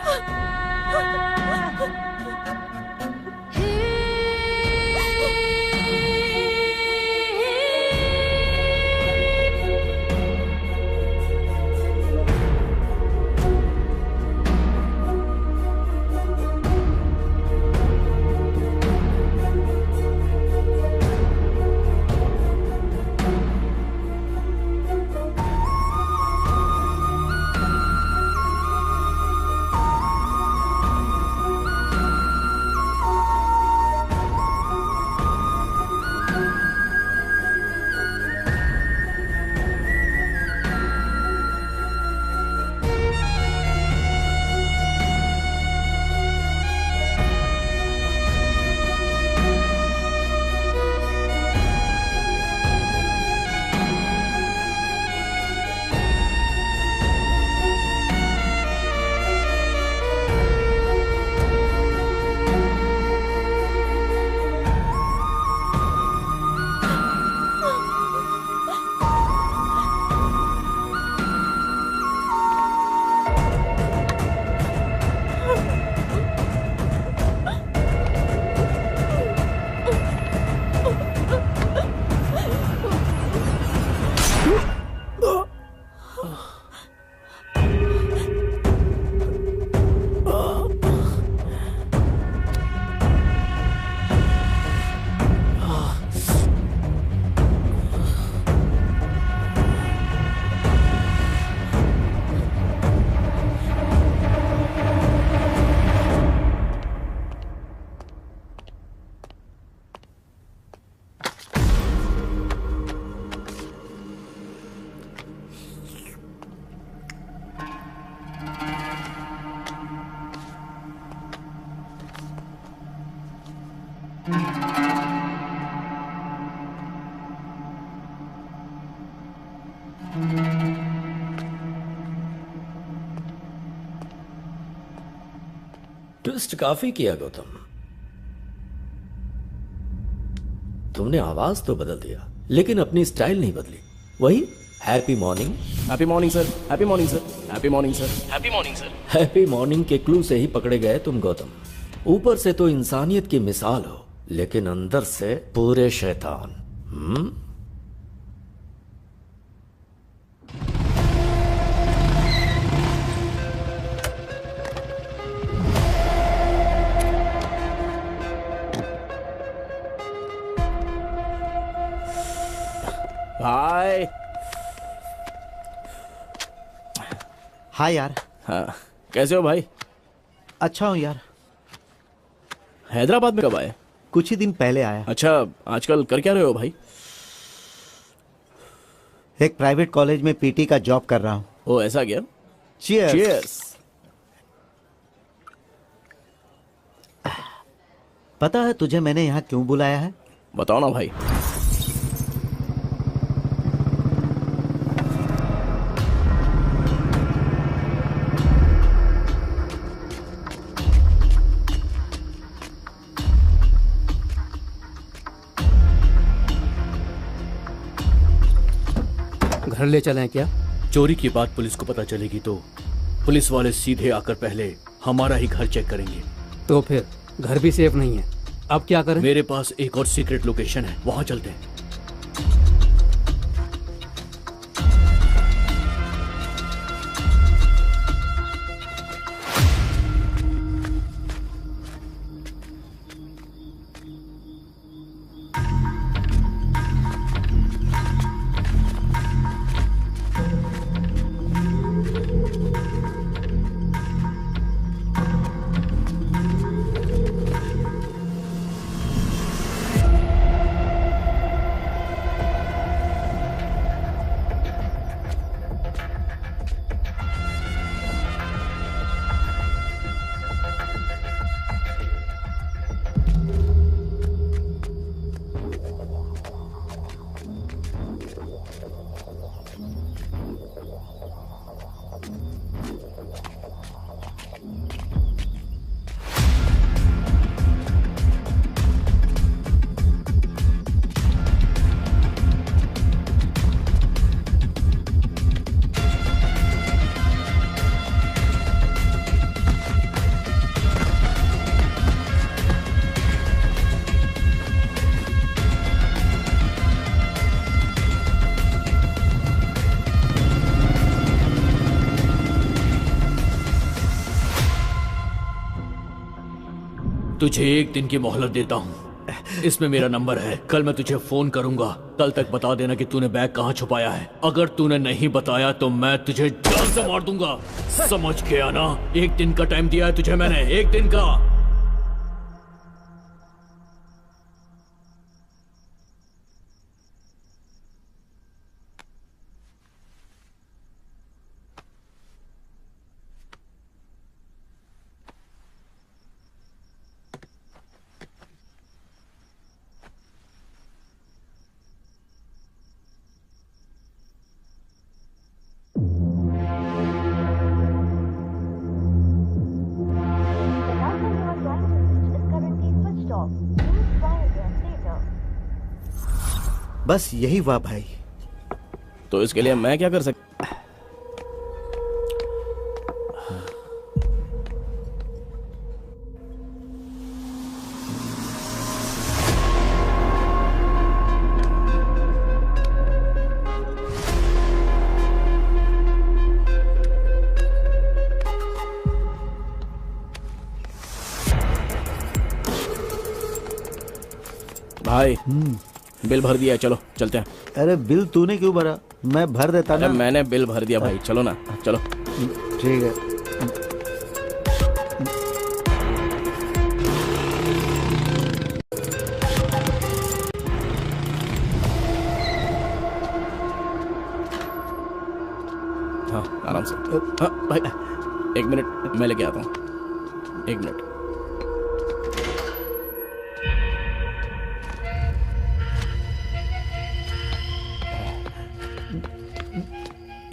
Speaker 5: ट्विस्ट काफी किया गौतम। तुमने आवाज तो बदल दिया लेकिन अपनी स्टाइल नहीं बदली। वही happy morning.
Speaker 6: Happy morning sir, happy morning sir, happy morning sir, happy morning sir.
Speaker 5: Happy morning के क्लू से ही पकड़े गए तुम गौतम। ऊपर से तो इंसानियत की मिसाल हो लेकिन अंदर से पूरे शैतान।
Speaker 6: हाय।
Speaker 10: हाय यार।
Speaker 6: हाँ, कैसे हो भाई?
Speaker 10: अच्छा हूँ यार।
Speaker 6: हैदराबाद में कब आए?
Speaker 10: कुछ ही दिन पहले आया।
Speaker 6: अच्छा, आजकल कर क्या रहे हो भाई?
Speaker 10: एक प्राइवेट कॉलेज में पीटी का जॉब कर रहा हूँ।
Speaker 6: ओ ऐसा क्या?
Speaker 10: चीयर्स।
Speaker 6: चीयर्स।
Speaker 10: पता है तुझे मैंने यहाँ क्यों बुलाया है?
Speaker 6: बताओ ना भाई।
Speaker 3: घर ले चलें क्या?
Speaker 14: चोरी की बात पुलिस को पता चलेगी तो पुलिस वाले सीधे आकर पहले हमारा ही घर चेक करेंगे।
Speaker 3: तो फिर घर भी सेफ नहीं है, अब क्या करें?
Speaker 14: मेरे पास एक और सीक्रेट लोकेशन है, वहां चलते हैं। तुझे एक दिन की मोहलत देता हूँ, इसमें मेरा नंबर है। कल मैं तुझे फोन करूंगा, कल तक बता देना कि तूने बैग कहाँ छुपाया है। अगर तूने नहीं बताया तो मैं तुझे जान से मार दूंगा, समझ के आना। एक दिन का टाइम दिया है तुझे मैंने, एक दिन का।
Speaker 10: बस यही हुआ भाई।
Speaker 6: तो इसके लिए मैं क्या कर सकता? भाई बिल भर दिया है, चलो चलते हैं।
Speaker 10: अरे बिल तूने क्यों भरा? मैं भर देता ना।
Speaker 6: मैंने बिल भर दिया भाई, चलो ना, चलो।
Speaker 10: ठीक है।
Speaker 6: हाँ आराम से। हाँ भाई एक मिनट, मैं लेके आता हूँ, एक मिनट।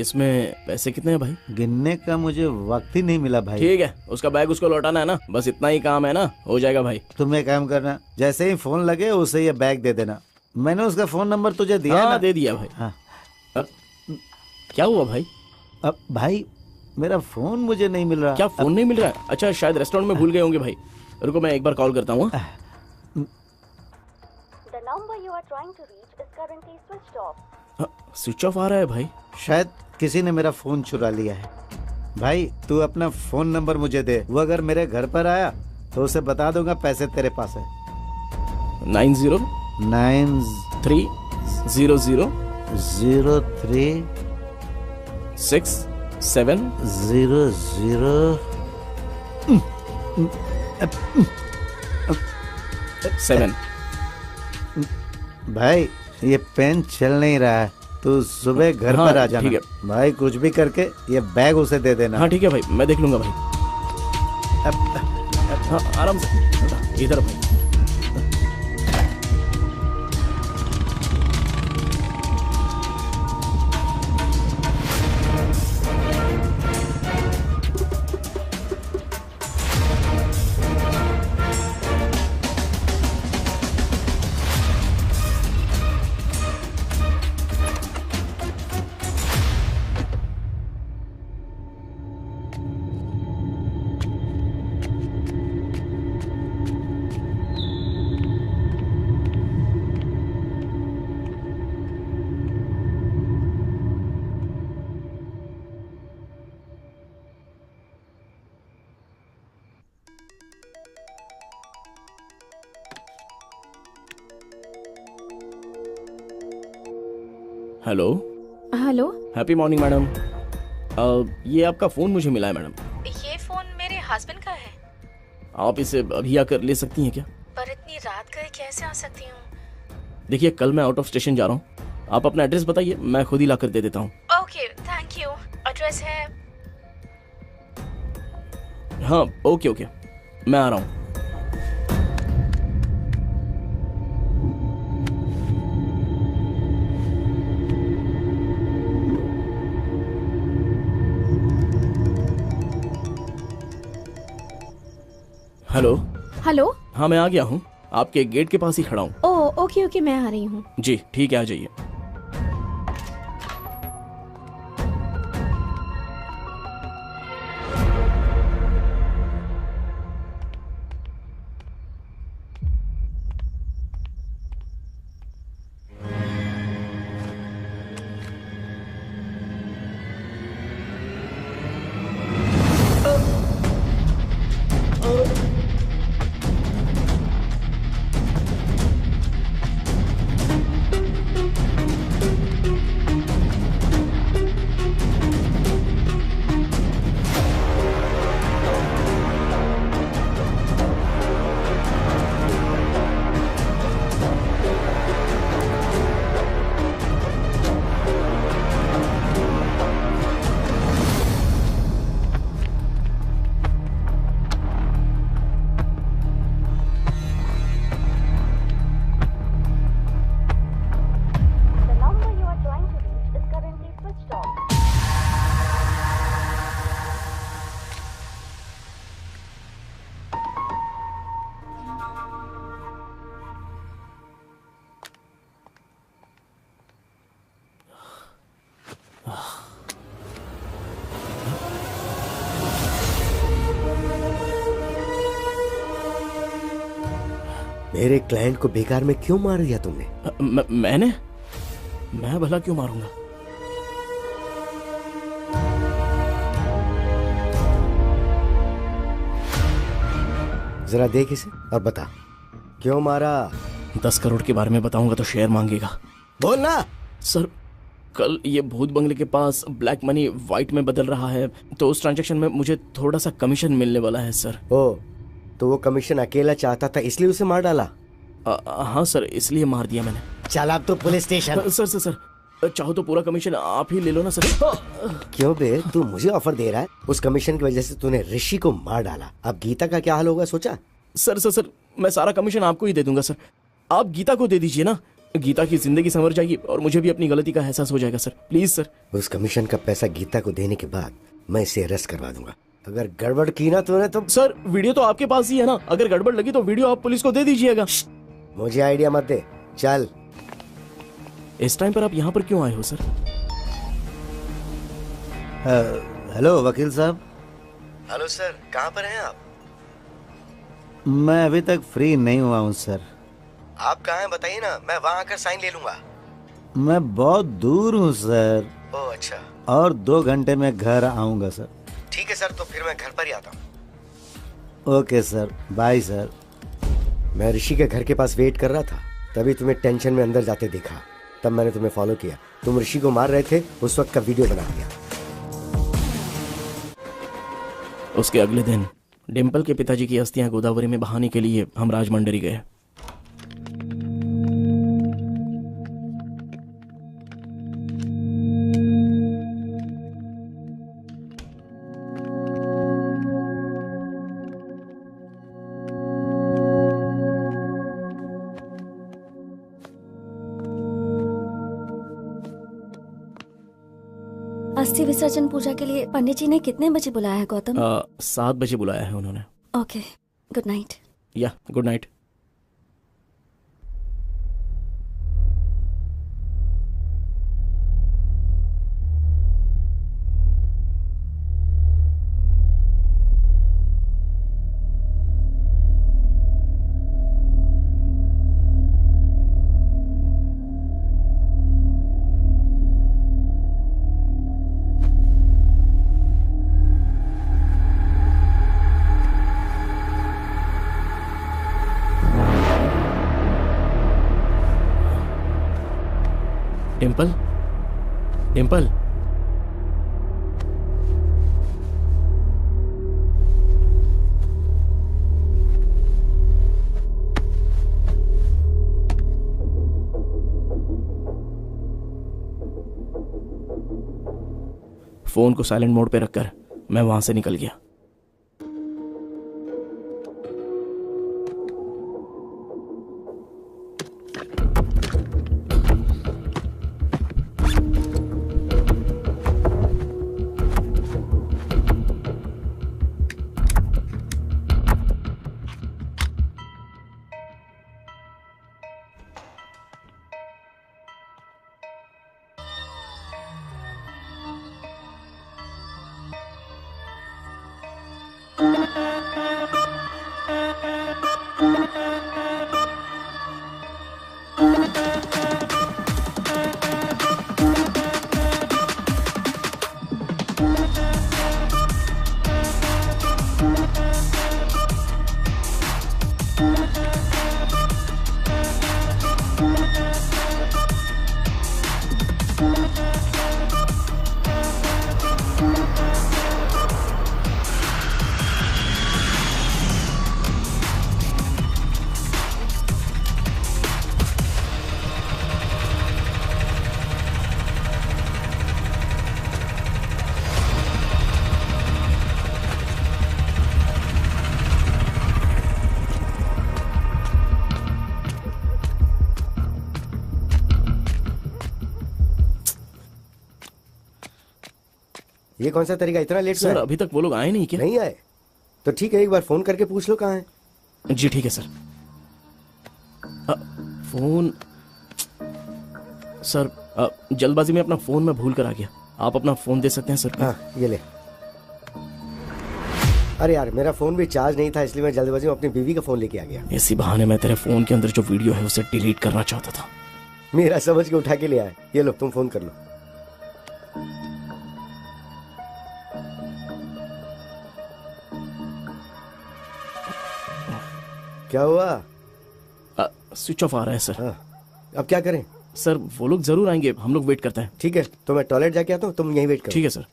Speaker 6: इसमें पैसे कितने हैं भाई?
Speaker 10: गिनने का मुझे वक्त ही नहीं मिला भाई।
Speaker 6: ठीक है, उसका बैग उसको लौटाना है ना, बस इतना ही काम है ना, हो जाएगा भाई।
Speaker 10: तुम एक काम करना, जैसे ही फोन लगे उसे ये बैग दे देना। मैंने उसका फोन नंबर तुझे दिया ना?
Speaker 6: दे दिया भाई।
Speaker 10: हाँ।
Speaker 6: क्या हुआ भाई?
Speaker 10: अब भाई मेरा फोन मुझे नहीं मिल रहा।
Speaker 6: क्या फोन नहीं मिल रहा है? अच्छा शायद रेस्टोरेंट में भूल गए होंगे भाई। रुको मैं एक बार कॉल करता हूँ। स्विच ऑफ आ रहा है भाई।
Speaker 10: शायद किसी ने मेरा फोन चुरा लिया है। भाई तू अपना फोन नंबर मुझे दे, वो अगर मेरे घर पर आया तो उसे बता दूंगा पैसे तेरे पास है।
Speaker 6: 90300367।
Speaker 10: भाई ये पेन चल नहीं रहा है, तू सुबह घर पर आ जाना।
Speaker 6: ठीक है
Speaker 10: भाई, कुछ भी करके ये बैग उसे दे देना।
Speaker 6: हाँ ठीक है भाई, मैं देख लूंगा भाई। हाँ आराम से, इधर भाई। Hello
Speaker 7: hello,
Speaker 6: happy morning madam. ये आपका फोन मुझे मिला है मैडम।
Speaker 15: ये फोन मेरे हस्बैंड का है।
Speaker 6: आप इसे अभी आकर ले सकती हैं क्या?
Speaker 15: पर इतनी रात गए कैसे आ सकती हूँ?
Speaker 6: देखिए कल मैं आउट ऑफ स्टेशन जा रहा हूँ, आप अपना एड्रेस बताइए, मैं खुद ही लाकर दे देता हूँ।
Speaker 15: Okay thank you. एड्रेस है।
Speaker 6: हाँ ओके ओके, मैं आ रहा हूँ। Hello
Speaker 7: hello.
Speaker 6: हाँ मैं आ गया हूँ, आपके गेट के पास ही खड़ा हूँ।
Speaker 7: ओह ओके ओके, मैं आ रही हूँ।
Speaker 6: जी ठीक है, आ जाइए।
Speaker 4: मेरे क्लाइंट को बेकार में क्यों मार दिया तुमने?
Speaker 6: मैं भला क्यों मारूंगा?
Speaker 4: जरा देख इसे और बता क्यों मारा।
Speaker 6: 10 करोड़ के बारे में बताऊंगा तो शेयर मांगेगा।
Speaker 4: बोलना।
Speaker 6: सर कल ये भूत बंगले के पास ब्लैक मनी व्हाइट में बदल रहा है, तो उस ट्रांजैक्शन में मुझे थोड़ा सा कमीशन मिलने वाला है सर।
Speaker 4: ओ, तो वो कमीशन अकेला चाहता था इसलिए उसे मार डाला?
Speaker 6: हाँ सर, इसलिए मार दिया मैंने।
Speaker 4: चल अब तो पुलिस स्टेशन।
Speaker 6: सर चाहो तो पूरा कमीशन आप ही ले लो ना सर।
Speaker 4: क्यों बे, तू मुझे ऑफर दे रहा है? उस कमीशन की वजह से तूने ऋषि को मार डाला, अब गीता का क्या हाल होगा सोचा?
Speaker 6: सर मैं सारा कमीशन आपको ही दे दूंगा सर। आप गीता को दे दीजिए ना, गीता की जिंदगी संवर जाएगी और मुझे भी अपनी गलती का एहसास हो जाएगा सर। Please sir.
Speaker 4: उस कमीशन का पैसा गीता को देने के बाद मैं इसे अरेस्ट करवा दूंगा। अगर गड़बड़ की ना तूने तो।
Speaker 6: सर वीडियो तो आपके पास ही है ना, अगर गड़बड़ लगी तो वीडियो आप पुलिस को दे दीजिएगा।
Speaker 4: मुझे आइडिया मत दे, चल।
Speaker 6: इस टाइम पर आप यहाँ पर क्यों आए हो सर?
Speaker 10: हेलो वकील साहब।
Speaker 4: हेलो सर, कहाँ पर हैं आप?
Speaker 10: मैं अभी तक फ्री नहीं हुआ हूँ सर।
Speaker 4: आप कहाँ हैं बताइए ना, मैं वहाँ आकर साइन ले लूंगा।
Speaker 10: मैं बहुत दूर हूँ सर।
Speaker 4: ओह अच्छा।
Speaker 10: और 2 घंटे में घर आऊंगा सर।
Speaker 4: ठीक है सर, तो फिर मैं घर पर ही आता हूँ।
Speaker 10: Okay sir, bye sir.
Speaker 4: मैं ऋषि के घर के पास वेट कर रहा था, तभी तुम्हें टेंशन में अंदर जाते देखा, तब मैंने तुम्हें फॉलो किया। तुम ऋषि को मार रहे थे, उस वक्त का वीडियो बना दिया।
Speaker 6: उसके अगले दिन डिम्पल के पिताजी की अस्थियां गोदावरी में बहाने के लिए हम राजमंडरी गए।
Speaker 8: अस्थि विसर्जन पूजा के लिए पंडित जी ने कितने बजे बुलाया है गौतम?
Speaker 6: 7 बजे बुलाया है उन्होंने।
Speaker 8: Okay, good night.
Speaker 6: Yeah good night. Dimple, Dimple, phone को साइलेंट मोड पे रखकर मैं वहां से निकल गया।
Speaker 4: ये कौन सा तरीका, इतना लेट?
Speaker 6: सर अभी तक वो लोग आए नहीं क्या?
Speaker 4: नहीं आए तो ठीक है, एक बार फोन करके पूछ लो कहाँ है।
Speaker 6: जी ठीक है सर। फोन सर, जल्दबाजी में अपना फोन मैं भूल कर आ गया। आप अपना फोन दे सकते हैं सर को?
Speaker 4: हाँ ये ले। अरे यार मेरा फोन भी चार्ज नहीं था, इसलिए मैं जल्दबाजी में अपनी बीवी का फोन लेके आ गया।
Speaker 6: इसी बहाने मैं तेरे फोन के अंदर जो वीडियो है उसे डिलीट करना चाहता था।
Speaker 4: मेरा समझ के उठा के ले आया। ये लो तुम फोन कर लो। क्या हुआ?
Speaker 6: स्विच ऑफ आ रहा है सर।
Speaker 4: अब क्या करें?
Speaker 6: सर वो लोग जरूर आएंगे, हम लोग वेट करते हैं।
Speaker 4: ठीक है, तो मैं टॉयलेट जाके आता हूँ, तुम यहीं वेट करो।
Speaker 6: ठीक है सर।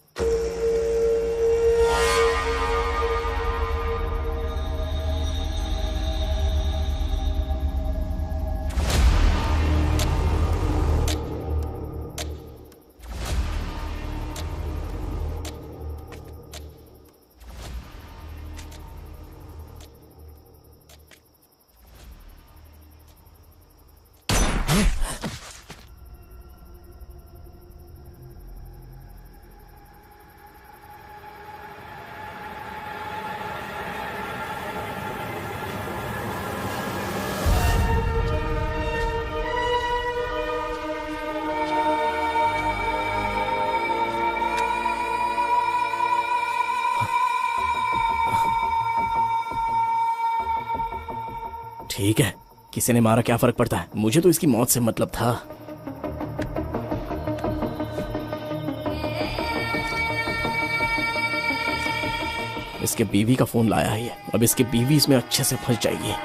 Speaker 6: ठीक है, किसी ने मारा क्या फर्क पड़ता है, मुझे तो इसकी मौत से मतलब था। इसके बीवी का फोन लाया है ये, अब इसकी बीवी इसमें अच्छे से फंस जाएगी।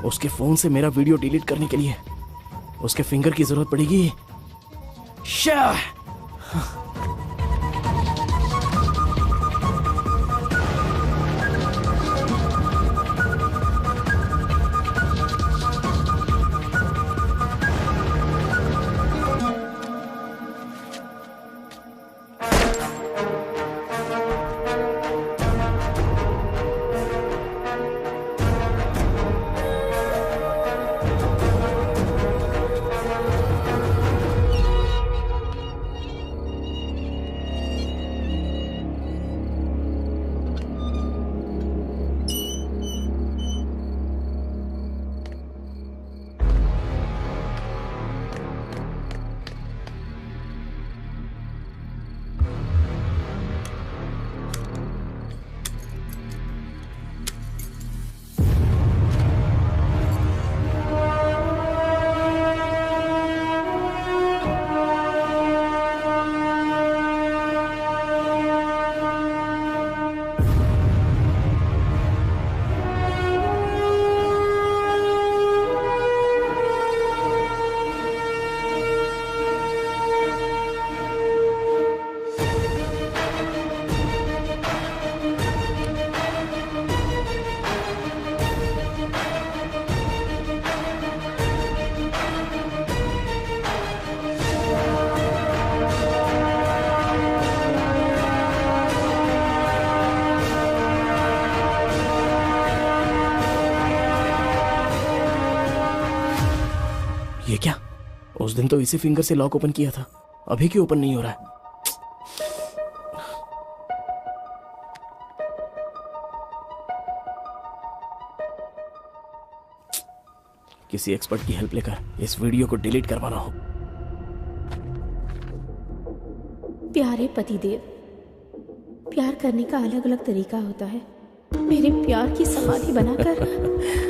Speaker 6: उसके फोन से मेरा वीडियो डिलीट करने के लिए उसके फिंगर की जरूरत पड़ेगी। शाह! ये क्या? उस दिन तो इसी फिंगर से लॉक ओपन किया था, अभी क्यों ओपन नहीं हो रहा है? किसी एक्सपर्ट की हेल्प लेकर इस वीडियो को डिलीट करवाना हो।
Speaker 7: प्यारे पतिदेव, प्यार करने का अलग अलग तरीका होता है। मेरे प्यार की समाधि बनाकर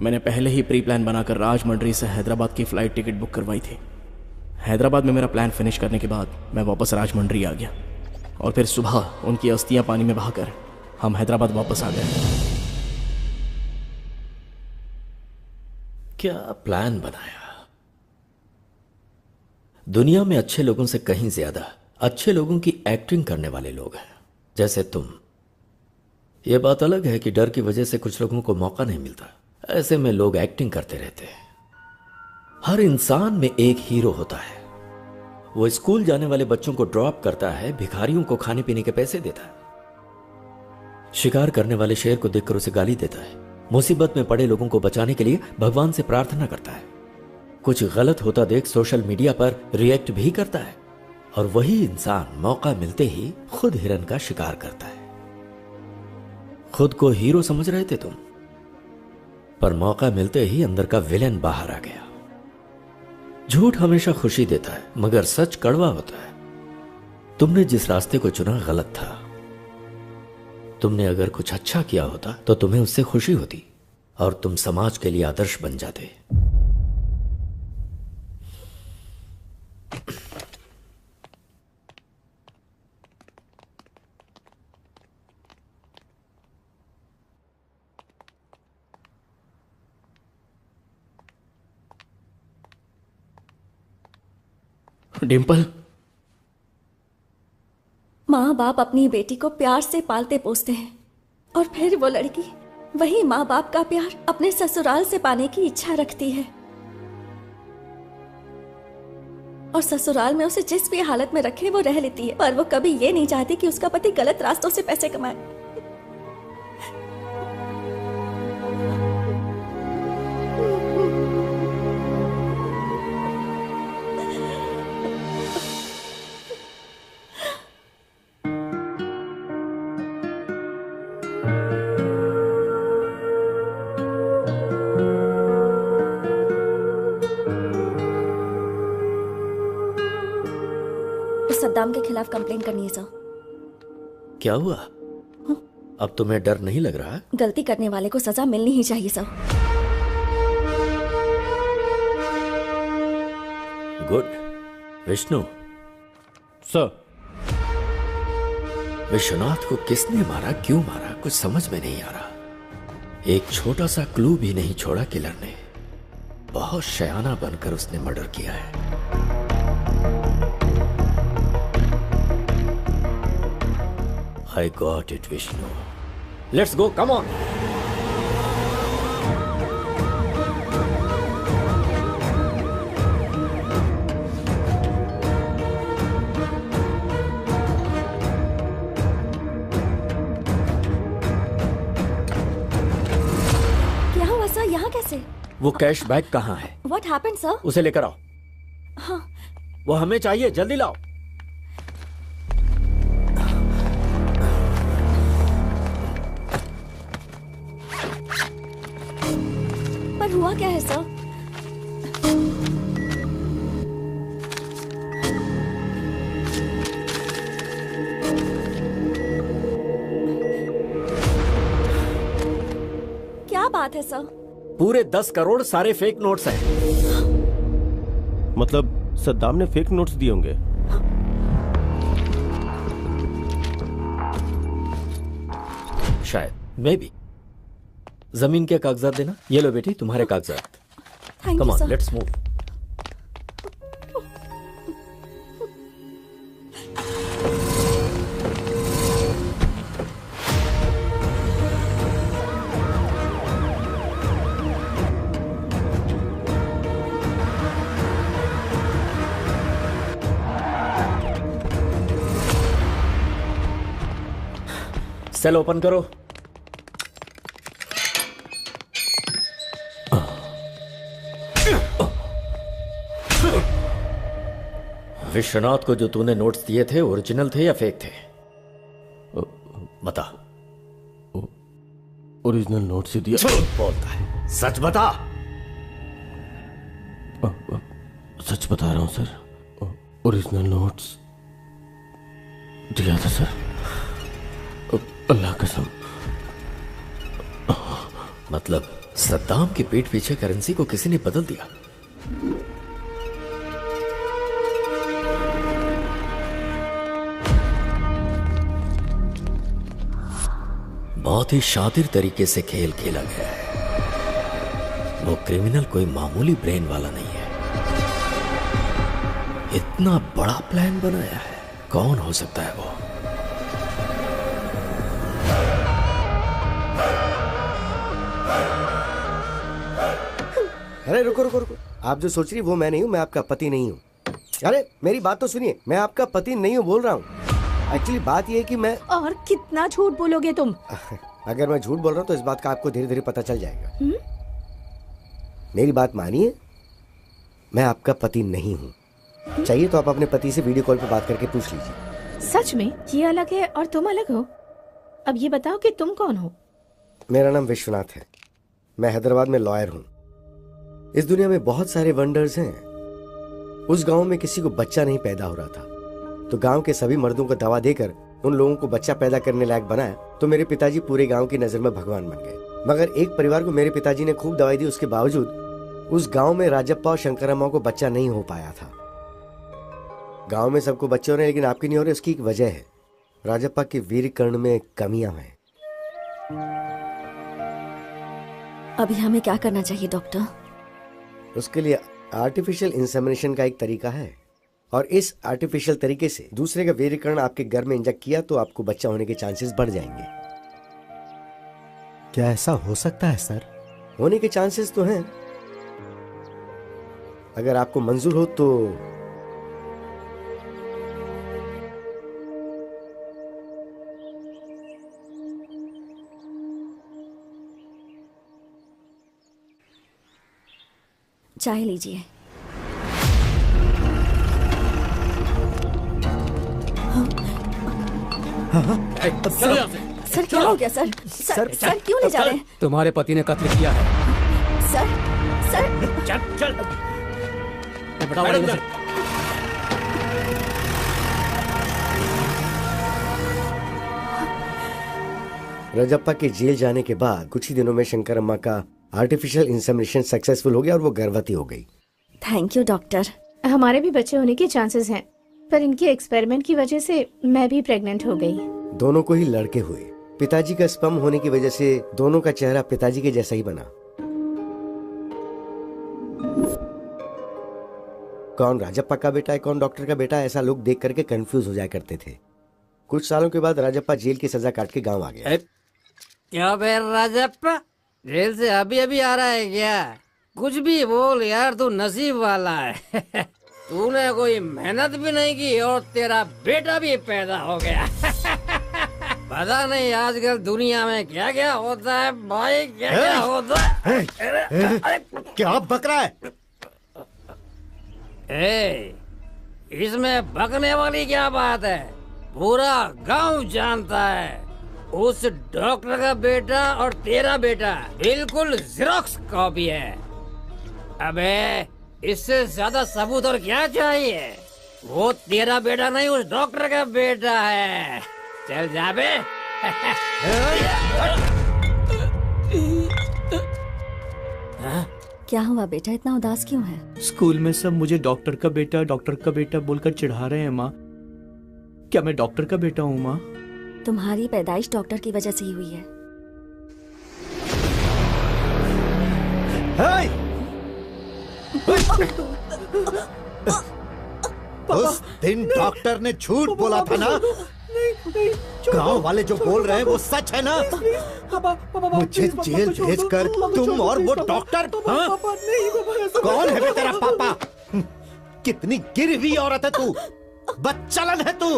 Speaker 6: मैंने पहले ही प्री प्लान बनाकर राजमंड्री से हैदराबाद की फ्लाइट टिकट बुक करवाई थी। हैदराबाद में मेरा प्लान फिनिश करने के बाद मैं वापस राजमंड्री आ गया और फिर सुबह उनकी अस्थियां पानी में बहाकर हम हैदराबाद वापस आ गए।
Speaker 5: क्या प्लान बनाया? दुनिया में अच्छे लोगों से कहीं ज्यादा अच्छे लोगों की एक्टिंग करने वाले लोग हैं, जैसे तुम। यह बात अलग है कि डर की वजह से कुछ लोगों को मौका नहीं मिलता, ऐसे में लोग एक्टिंग करते रहते हैं। हर इंसान में एक हीरो होता है। वो स्कूल जाने वाले बच्चों को ड्रॉप करता है, भिखारियों को खाने पीने के पैसे देता है, शिकार करने वाले शेर को देखकर उसे गाली देता है, मुसीबत में पड़े लोगों को बचाने के लिए भगवान से प्रार्थना करता है, कुछ गलत होता देख सोशल मीडिया पर रिएक्ट भी करता है, और वही इंसान मौका मिलते ही खुद हिरन का शिकार करता है। खुद को हीरो समझ रहे थे तुम, पर मौका मिलते ही अंदर का विलेन बाहर आ गया। झूठ हमेशा खुशी देता है, मगर सच कड़वा होता है। तुमने जिस रास्ते को चुना गलत था। तुमने अगर कुछ अच्छा किया होता तो तुम्हें उससे खुशी होती और तुम समाज के लिए आदर्श बन जाते।
Speaker 6: डिम्पल,
Speaker 8: माँ बाप अपनी बेटी को प्यार से पालते पोसते हैं और फिर वो लड़की वही माँ बाप का प्यार अपने ससुराल से पाने की इच्छा रखती है, और ससुराल में उसे जिस भी हालत में रखे वो रह लेती है, पर वो कभी ये नहीं चाहती कि उसका पति गलत रास्तों से पैसे कमाए। सद्दाम के खिलाफ कंप्लेन करनी है सर।
Speaker 5: क्या हुआ? अब तुम्हें डर नहीं लग रहा?
Speaker 8: गलती करने वाले को सजा मिलनी ही चाहिए sir.
Speaker 5: Good. Vishnu
Speaker 1: sir,
Speaker 5: Vishwanath को किसने मारा, क्यों मारा, कुछ समझ में नहीं आ रहा। एक छोटा सा क्लू भी नहीं छोड़ा किलर ने। बहुत शयाना बनकर उसने मर्डर किया है। I got it, Vishnu. Let's go, come on.
Speaker 8: क्या हुआ सर, यहाँ कैसे?
Speaker 5: वो कैश बैग कहाँ है?
Speaker 8: What happened, sir?
Speaker 5: उसे लेकर आओ।
Speaker 8: हाँ।
Speaker 5: वो हमें चाहिए, जल्दी लाओ।
Speaker 8: पर हुआ क्या है सर? क्या बात है सर?
Speaker 5: पूरे 10 करोड़ सारे फेक नोट्स हैं।
Speaker 1: मतलब सद्दाम ने फेक नोट्स दिए होंगे।
Speaker 5: शायद, मे बी। जमीन के कागजात देना। ये लो बेटी, तुम्हारे कागजात। Come on, let's move. Cell open करो। विश्वनाथ को जो तूने नोट्स दिए थे ओरिजिनल थे या फेक थे? बता।
Speaker 1: ओरिजिनल नोट्स ही दिया।
Speaker 5: झूठ बोलता है, सच बता।
Speaker 1: सच बता रहा हूं सर, ओरिजिनल नोट्स दिया था सर,
Speaker 5: अल्लाह कसम। मतलब सद्दाम की पीठ पीछे करेंसी को किसी ने बदल दिया। बहुत ही शातिर तरीके से खेल खेला गया है। वो क्रिमिनल कोई मामूली ब्रेन वाला नहीं है। इतना बड़ा प्लान बनाया है। कौन हो सकता है वो?
Speaker 4: अरे रुको रुको रुको, आप जो सोच रही वो मैं नहीं हूँ, मैं आपका पति नहीं हूँ। अरे मेरी बात तो सुनिए, मैं आपका पति नहीं हूँ बोल रहा हूँ। एक्चुअली बात ये है कि मैं
Speaker 13: और कितना झूठ बोलोगे तुम?
Speaker 4: अगर मैं झूठ बोल रहा हूँ तो इस बात का आपको धीरे धीरे पता चल जाएगा। मेरी बात मानिए, मैं आपका पति नहीं हूँ। चाहिए तो आप अपने पति से वीडियो कॉल पे बात करके पूछ लीजिए।
Speaker 7: सच में ये अलग है और तुम अलग हो? अब ये बताओ कि तुम कौन हो?
Speaker 4: मेरा नाम विश्वनाथ है। मैं हैदराबाद में लॉयर हूँ। इस दुनिया में बहुत सारे वंडर्स हैं। उस गांव में किसी को बच्चा नहीं पैदा हो रहा था, तो गांव के सभी मर्दों को दवा देकर उन लोगों को बच्चा पैदा करने लायक बनाया। तो मेरे पिताजी पूरे गांव की नजर में भगवान बन गए। मगर एक परिवार को मेरे पिताजी ने खूब दवाई दी, उसके बावजूद उस गांव में राजप्पा और शंकरम्मा को बच्चा नहीं हो पाया था। गांव में सबको बच्चे हो रहे हैं लेकिन आपकी नहीं हो रहे। उसकी एक वजह है, राजप्पा के वीर्य कर्ण में कमियां हैं।
Speaker 8: अभी हमें क्या करना चाहिए डॉक्टर?
Speaker 4: उसके लिए आर्टिफिशियल इंसेमिनेशन का एक तरीका है, और इस आर्टिफिशियल तरीके से दूसरे का वीर्य कर्ण आपके घर में इंजेक्ट किया तो आपको बच्चा होने के चांसेस बढ़ जाएंगे।
Speaker 2: क्या ऐसा हो सकता है सर?
Speaker 4: होने के चांसेस तो हैं। अगर आपको मंजूर हो तो
Speaker 8: चाय लीजिए। सर क्या हो गया सर? सर क्यों ले जा रहे हैं?
Speaker 3: तुम्हारे पति ने कत्ल किया है।
Speaker 8: सर
Speaker 14: चल
Speaker 4: रजप्पा के जेल जाने के बाद कुछ ही दिनों में शंकरम्मा का आर्टिफिशियल इंसेमिनेशन सक्सेसफुल हो गया और वो गर्भवती हो गई।
Speaker 8: Thank you doctor.
Speaker 7: हमारे भी बच्चे होने के चांसेस हैं, पर इनके एक्सपेरिमेंट की वजह से मैं भी प्रेग्नेंट हो गई।
Speaker 4: दोनों को ही लड़के हुए। पिताजी का स्पर्म होने की वजह से दोनों का चेहरा पिताजी के जैसा ही बना। कौन राजप्पा का बेटा है, कौन डॉक्टर का बेटा है, ऐसा लोग देख करके कंफ्यूज हो जाया करते थे। कुछ सालों के बाद राजप्पा जेल की सजा काट के गांव आ गया।
Speaker 12: क्या बे राजप्पा, जेल से अभी अभी आ रहा है क्या? कुछ भी बोल यार, तू नसीब वाला है। तूने कोई मेहनत भी नहीं की और तेरा बेटा भी पैदा हो गया। पता नहीं आजकल दुनिया में क्या क्या होता है भाई, क्या क्या होता है।
Speaker 2: क्या बक रहा है?
Speaker 12: इसमें बकने वाली क्या बात है? पूरा गांव जानता है उस डॉक्टर का बेटा और तेरा बेटा बिल्कुल ज़ेरॉक्स कॉपी है। अबे इससे ज्यादा सबूत और क्या चाहिए? वो तेरा बेटा नहीं, उस डॉक्टर का बेटा है। चल जा बे।
Speaker 8: क्या हुआ बेटा, इतना उदास क्यों है?
Speaker 6: स्कूल में सब मुझे डॉक्टर का बेटा बोलकर चिढ़ा रहे हैं माँ। क्या मैं डॉक्टर का बेटा हूँ माँ?
Speaker 8: तुम्हारी पैदाइश डॉक्टर की वजह से ही हुई है।
Speaker 2: उस दिन डॉक्टर ने झूठ बोला था ना? गांव वाले जो बोल रहे हैं वो सच है ना? मुझे जेल भेजकर तुम और वो डॉक्टर, हाँ? कौन है बे तेरा पापा? कितनी गिरी हुई औरत है तू, बदचलन है तू।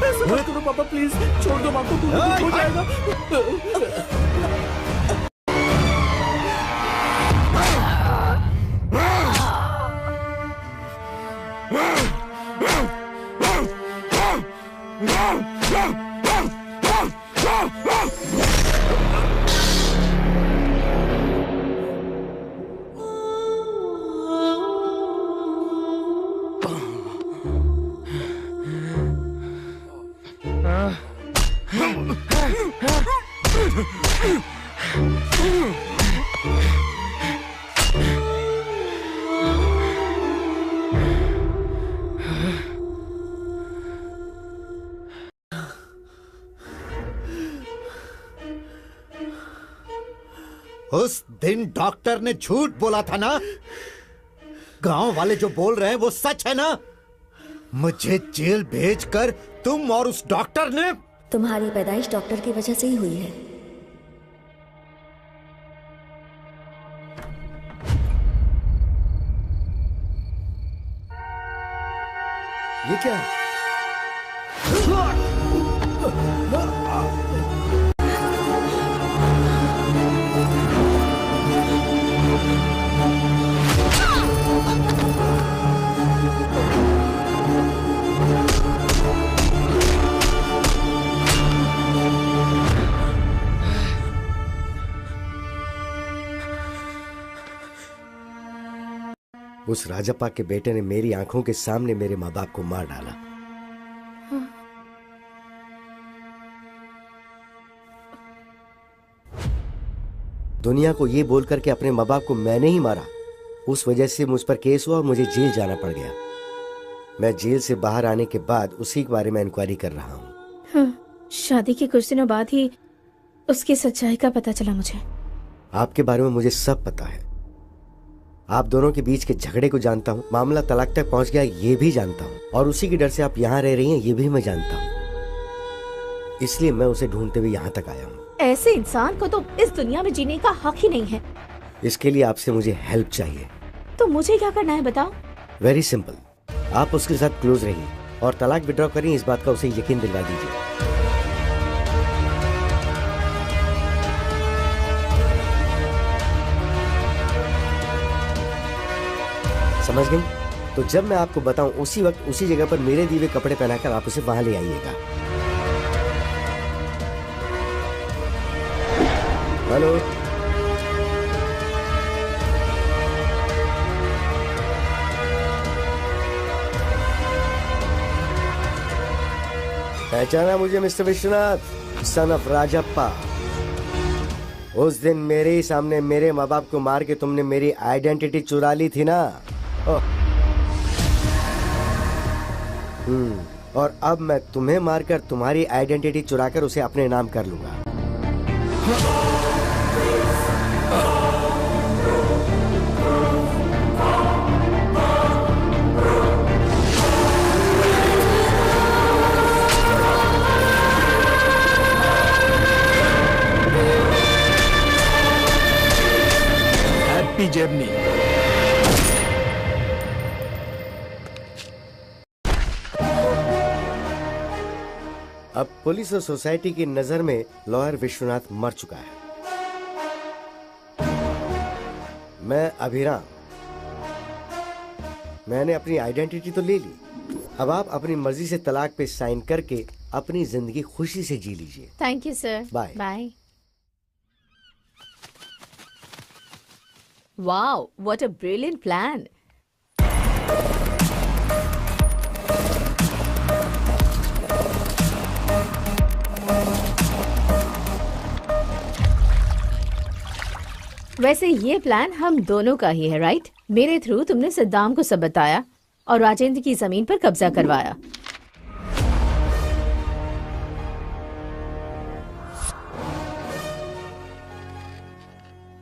Speaker 6: ऐसा मत करो पापा, प्लीज छोड़ दो, माँ को कुछ हो जाएगा।
Speaker 2: उस दिन डॉक्टर ने झूठ बोला था ना? गांव वाले जो बोल रहे हैं वो सच है ना? मुझे जेल भेजकर तुम और उस डॉक्टर ने।
Speaker 8: तुम्हारी पैदाइश डॉक्टर की वजह से ही हुई है।
Speaker 4: ये क्या है? उस राजप्पा के बेटे ने मेरी आंखों के सामने मेरे माँ बाप को मार डाला। दुनिया को ये बोलकर के अपने माँ बाप को मैंने ही मारा, उस वजह से मुझ पर केस हुआ और मुझे जेल जाना पड़ गया। मैं जेल से बाहर आने के बाद उसी के बारे में इंक्वायरी कर रहा हूँ।
Speaker 7: हाँ, शादी के कुछ दिनों बाद ही उसकी सच्चाई का पता चला मुझे।
Speaker 4: आपके बारे में मुझे सब पता है। आप दोनों के बीच के झगड़े को जानता हूँ, मामला तलाक तक पहुँच गया ये भी जानता हूँ, और उसी के डर से आप यहाँ रह रही हैं ये भी मैं जानता हूँ। इसलिए मैं उसे ढूंढते हुए यहाँ तक आया हूँ।
Speaker 7: ऐसे इंसान को तो इस दुनिया में जीने का हक ही नहीं है।
Speaker 4: इसके लिए आपसे मुझे हेल्प चाहिए।
Speaker 7: तो मुझे क्या करना है बताओ?
Speaker 4: वेरी सिंपल, आप उसके साथ क्लोज रहिए और तलाक विड्रॉ करिए, इस बात का उसे यकीन दिलवा दीजिए। समझ गई? तो जब मैं आपको बताऊं उसी वक्त उसी जगह पर मेरे दिए हुए कपड़े पहनाकर आप उसे वहां ले आइएगा। हेलो, पहचाना मुझे mister Vishwanath, son of Rajappa? उस दिन मेरे ही सामने मेरे माँ बाप को मार के तुमने मेरी आइडेंटिटी चुरा ली थी ना? और अब मैं तुम्हें मारकर तुम्हारी आइडेंटिटी चुराकर उसे अपने नाम कर लूंगा।
Speaker 11: Happy journey.
Speaker 4: अब पुलिस और सोसाइटी की नजर में लॉयर विश्वनाथ मर चुका है। मैं अभिराम, मैंने अपनी आइडेंटिटी तो ले ली, अब आप अपनी मर्जी से तलाक पे साइन करके अपनी जिंदगी खुशी से जी लीजिए।
Speaker 7: Thank you sir.
Speaker 4: Bye
Speaker 7: bye. Wow, what a brilliant plan. वैसे ये प्लान हम दोनों का ही है, राइट? मेरे थ्रू तुमने सद्दाम को सब बताया और राजेंद्र की जमीन पर कब्जा करवाया।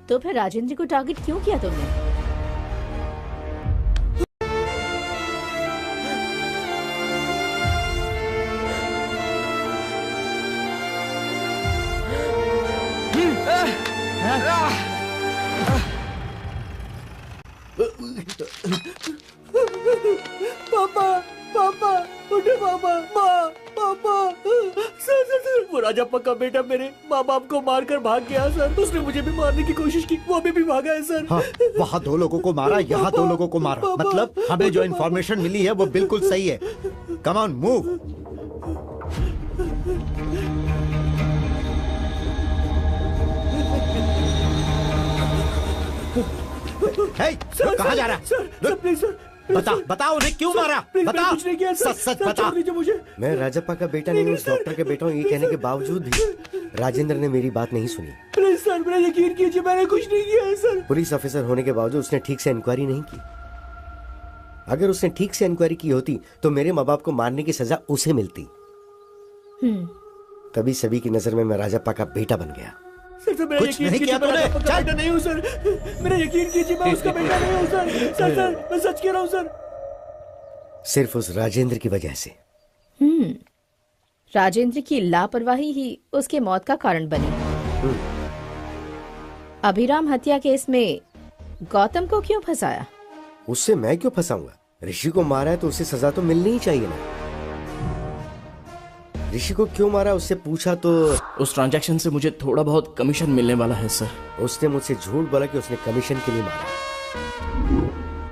Speaker 7: तो फिर राजेंद्र को टारगेट क्यों किया तुमने?
Speaker 11: पापा, पापा, उठो पापा, माँ, पापा, सर, वो राजप्पा का बेटा मेरे माँ बाप को मारकर भाग गया सर। उसने मुझे भी मारने की कोशिश की, वो अभी भी भागा है सर।
Speaker 2: हाँ, वहाँ 2 लोगों को मारा, यहाँ 2 लोगों को मारा। मतलब हमें जो इन्फॉर्मेशन मिली है वो बिल्कुल सही है। Come on, move.
Speaker 11: सर,
Speaker 2: कहाँ जा रहा है?
Speaker 11: सर, प्लीज सर,
Speaker 2: बता उन्हें क्यों मारा? बता,
Speaker 11: कुछ नहीं किया सर।
Speaker 2: सच सच बता।
Speaker 11: छोड़ दीजिए मुझे।
Speaker 4: मैं राजप्पा का बेटा नहीं हूँ, उस डॉक्टर के बेटा हूँ। ये कहने के बावजूद भी राजेंद्र ने मेरी बात नहीं सुनी।
Speaker 11: प्लीज सर, मेरा यकीन कीजिए, मैंने कुछ नहीं किया है सर।
Speaker 4: पुलिस ऑफिसर होने के बावजूद उसने ठीक से इंक्वायरी नहीं की। अगर उसने ठीक से इंक्वायरी की होती तो मेरे माँ बाप को मारने की सजा उसे मिलती। तभी सभी की नजर में मैं राजप्पा का बेटा बन गया।
Speaker 11: सर मेरा
Speaker 2: कुछ नहीं किया तूने।
Speaker 11: बेटा नहीं हूँ सर, मेरा यकीन कीजिए, मैं उसका बेटा नहीं हूँ सर। सर मैं सच कह रहा हूँ सर।
Speaker 4: सिर्फ उस राजेंद्र की वजह से।
Speaker 7: राजेंद्र की लापरवाही ही उसके मौत का कारण बनी। अभिराम हत्या केस में गौतम को क्यों फंसाया?
Speaker 4: उससे मैं क्यों फंसाऊंगा? ऋषि को मारा है तो उसे सजा तो मिलनी ही चाहिए ना। ऋषि को क्यों मारा उससे पूछा तो
Speaker 6: उस ट्रांजैक्शन से मुझे थोड़ा बहुत कमीशन मिलने वाला है सर।
Speaker 4: उसने मुझसे झूठ बोला कि उसने कमीशन के लिए मारा।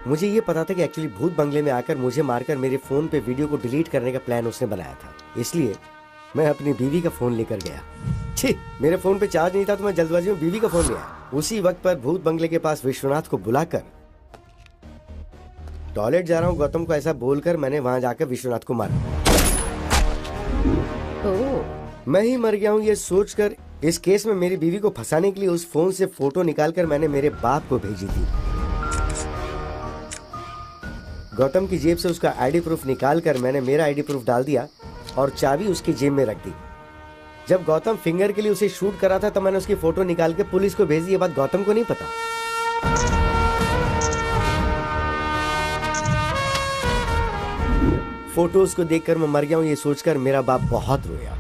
Speaker 4: मुझे ये पता था कि एक्चुअली भूत बंगले में आकर मुझे मारकर मेरे फोन पे वीडियो को डिलीट करने का प्लान उसने बनाया था। इसलिए मैं अपनी बीवी का फोन लेकर गया। छी, मेरे फोन पे चार्ज नहीं था तो मैं जल्दबाजी में बीवी का फोन लिया। उसी वक्त पर भूत बंगले के पास विश्वनाथ को बुलाकर टॉयलेट जा रहा हूँ गौतम को ऐसा बोलकर मैंने वहां जाकर विश्वनाथ को मारा। मैं ही मर गया हूँ ये सोचकर इस केस में मेरी बीवी को फंसाने के लिए उस फोन से फोटो निकालकर मैंने मेरे बाप को भेजी थी। गौतम की जेब से उसका आईडी प्रूफ निकालकर मैंने मेरा आईडी प्रूफ डाल दिया और चाबी उसकी जेब में रख दी। जब गौतम फिंगर के लिए उसे शूट करा था तब मैंने उसकी फोटो निकाल के पुलिस को भेजी। ये बात गौतम को नहीं पता। फोटोज को देखकर मैं मर गया हूँ ये सोचकर मेरा बाप बहुत रोया।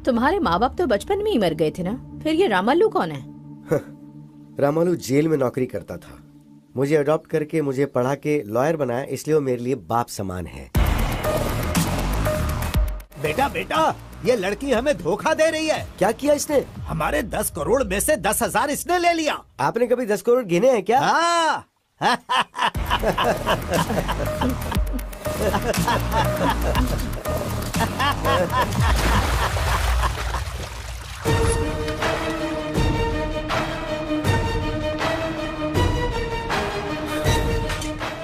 Speaker 7: तुम्हारे माँ बाप तो बचपन में ही मर गए थे ना, फिर ये रामालू कौन है?
Speaker 4: रामालू जेल में नौकरी करता था। मुझे अडॉप्ट करके मुझे पढ़ा के लॉयर बनाया, इसलिए वो मेरे लिए बाप समान है।
Speaker 2: बेटा बेटा, ये लड़की हमें धोखा दे रही है।
Speaker 4: क्या किया इसने?
Speaker 2: हमारे 10 करोड़ में से 10,000 इसने ले लिया।
Speaker 4: आपने कभी 10 करोड़ गिने हैं क्या?
Speaker 2: हाँ।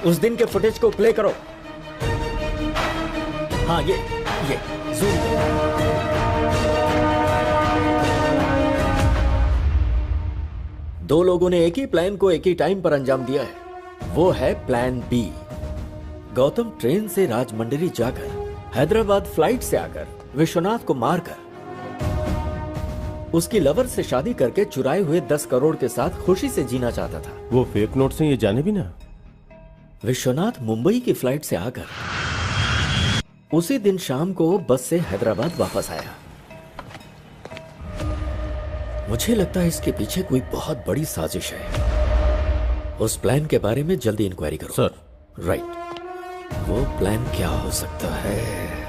Speaker 5: उस दिन के फुटेज को प्ले करो। हाँ ये जूम। दो लोगों ने एक ही प्लान को एक ही टाइम पर अंजाम दिया है। वो है प्लान बी। गौतम ट्रेन से राजमंड्री जाकर हैदराबाद फ्लाइट से आकर विश्वनाथ को मारकर उसकी लवर से शादी करके चुराए हुए 10 करोड़ के साथ खुशी से जीना चाहता था।
Speaker 1: वो फेक नोट से ये जाने भी ना।
Speaker 5: विश्वनाथ मुंबई की फ्लाइट से आकर उसी दिन शाम को बस से हैदराबाद वापस आया। मुझे लगता है इसके पीछे कोई बहुत बड़ी साजिश है। उस प्लान के बारे में जल्दी इंक्वायरी करो।
Speaker 1: सर।
Speaker 5: राइट। वो प्लान क्या हो सकता है?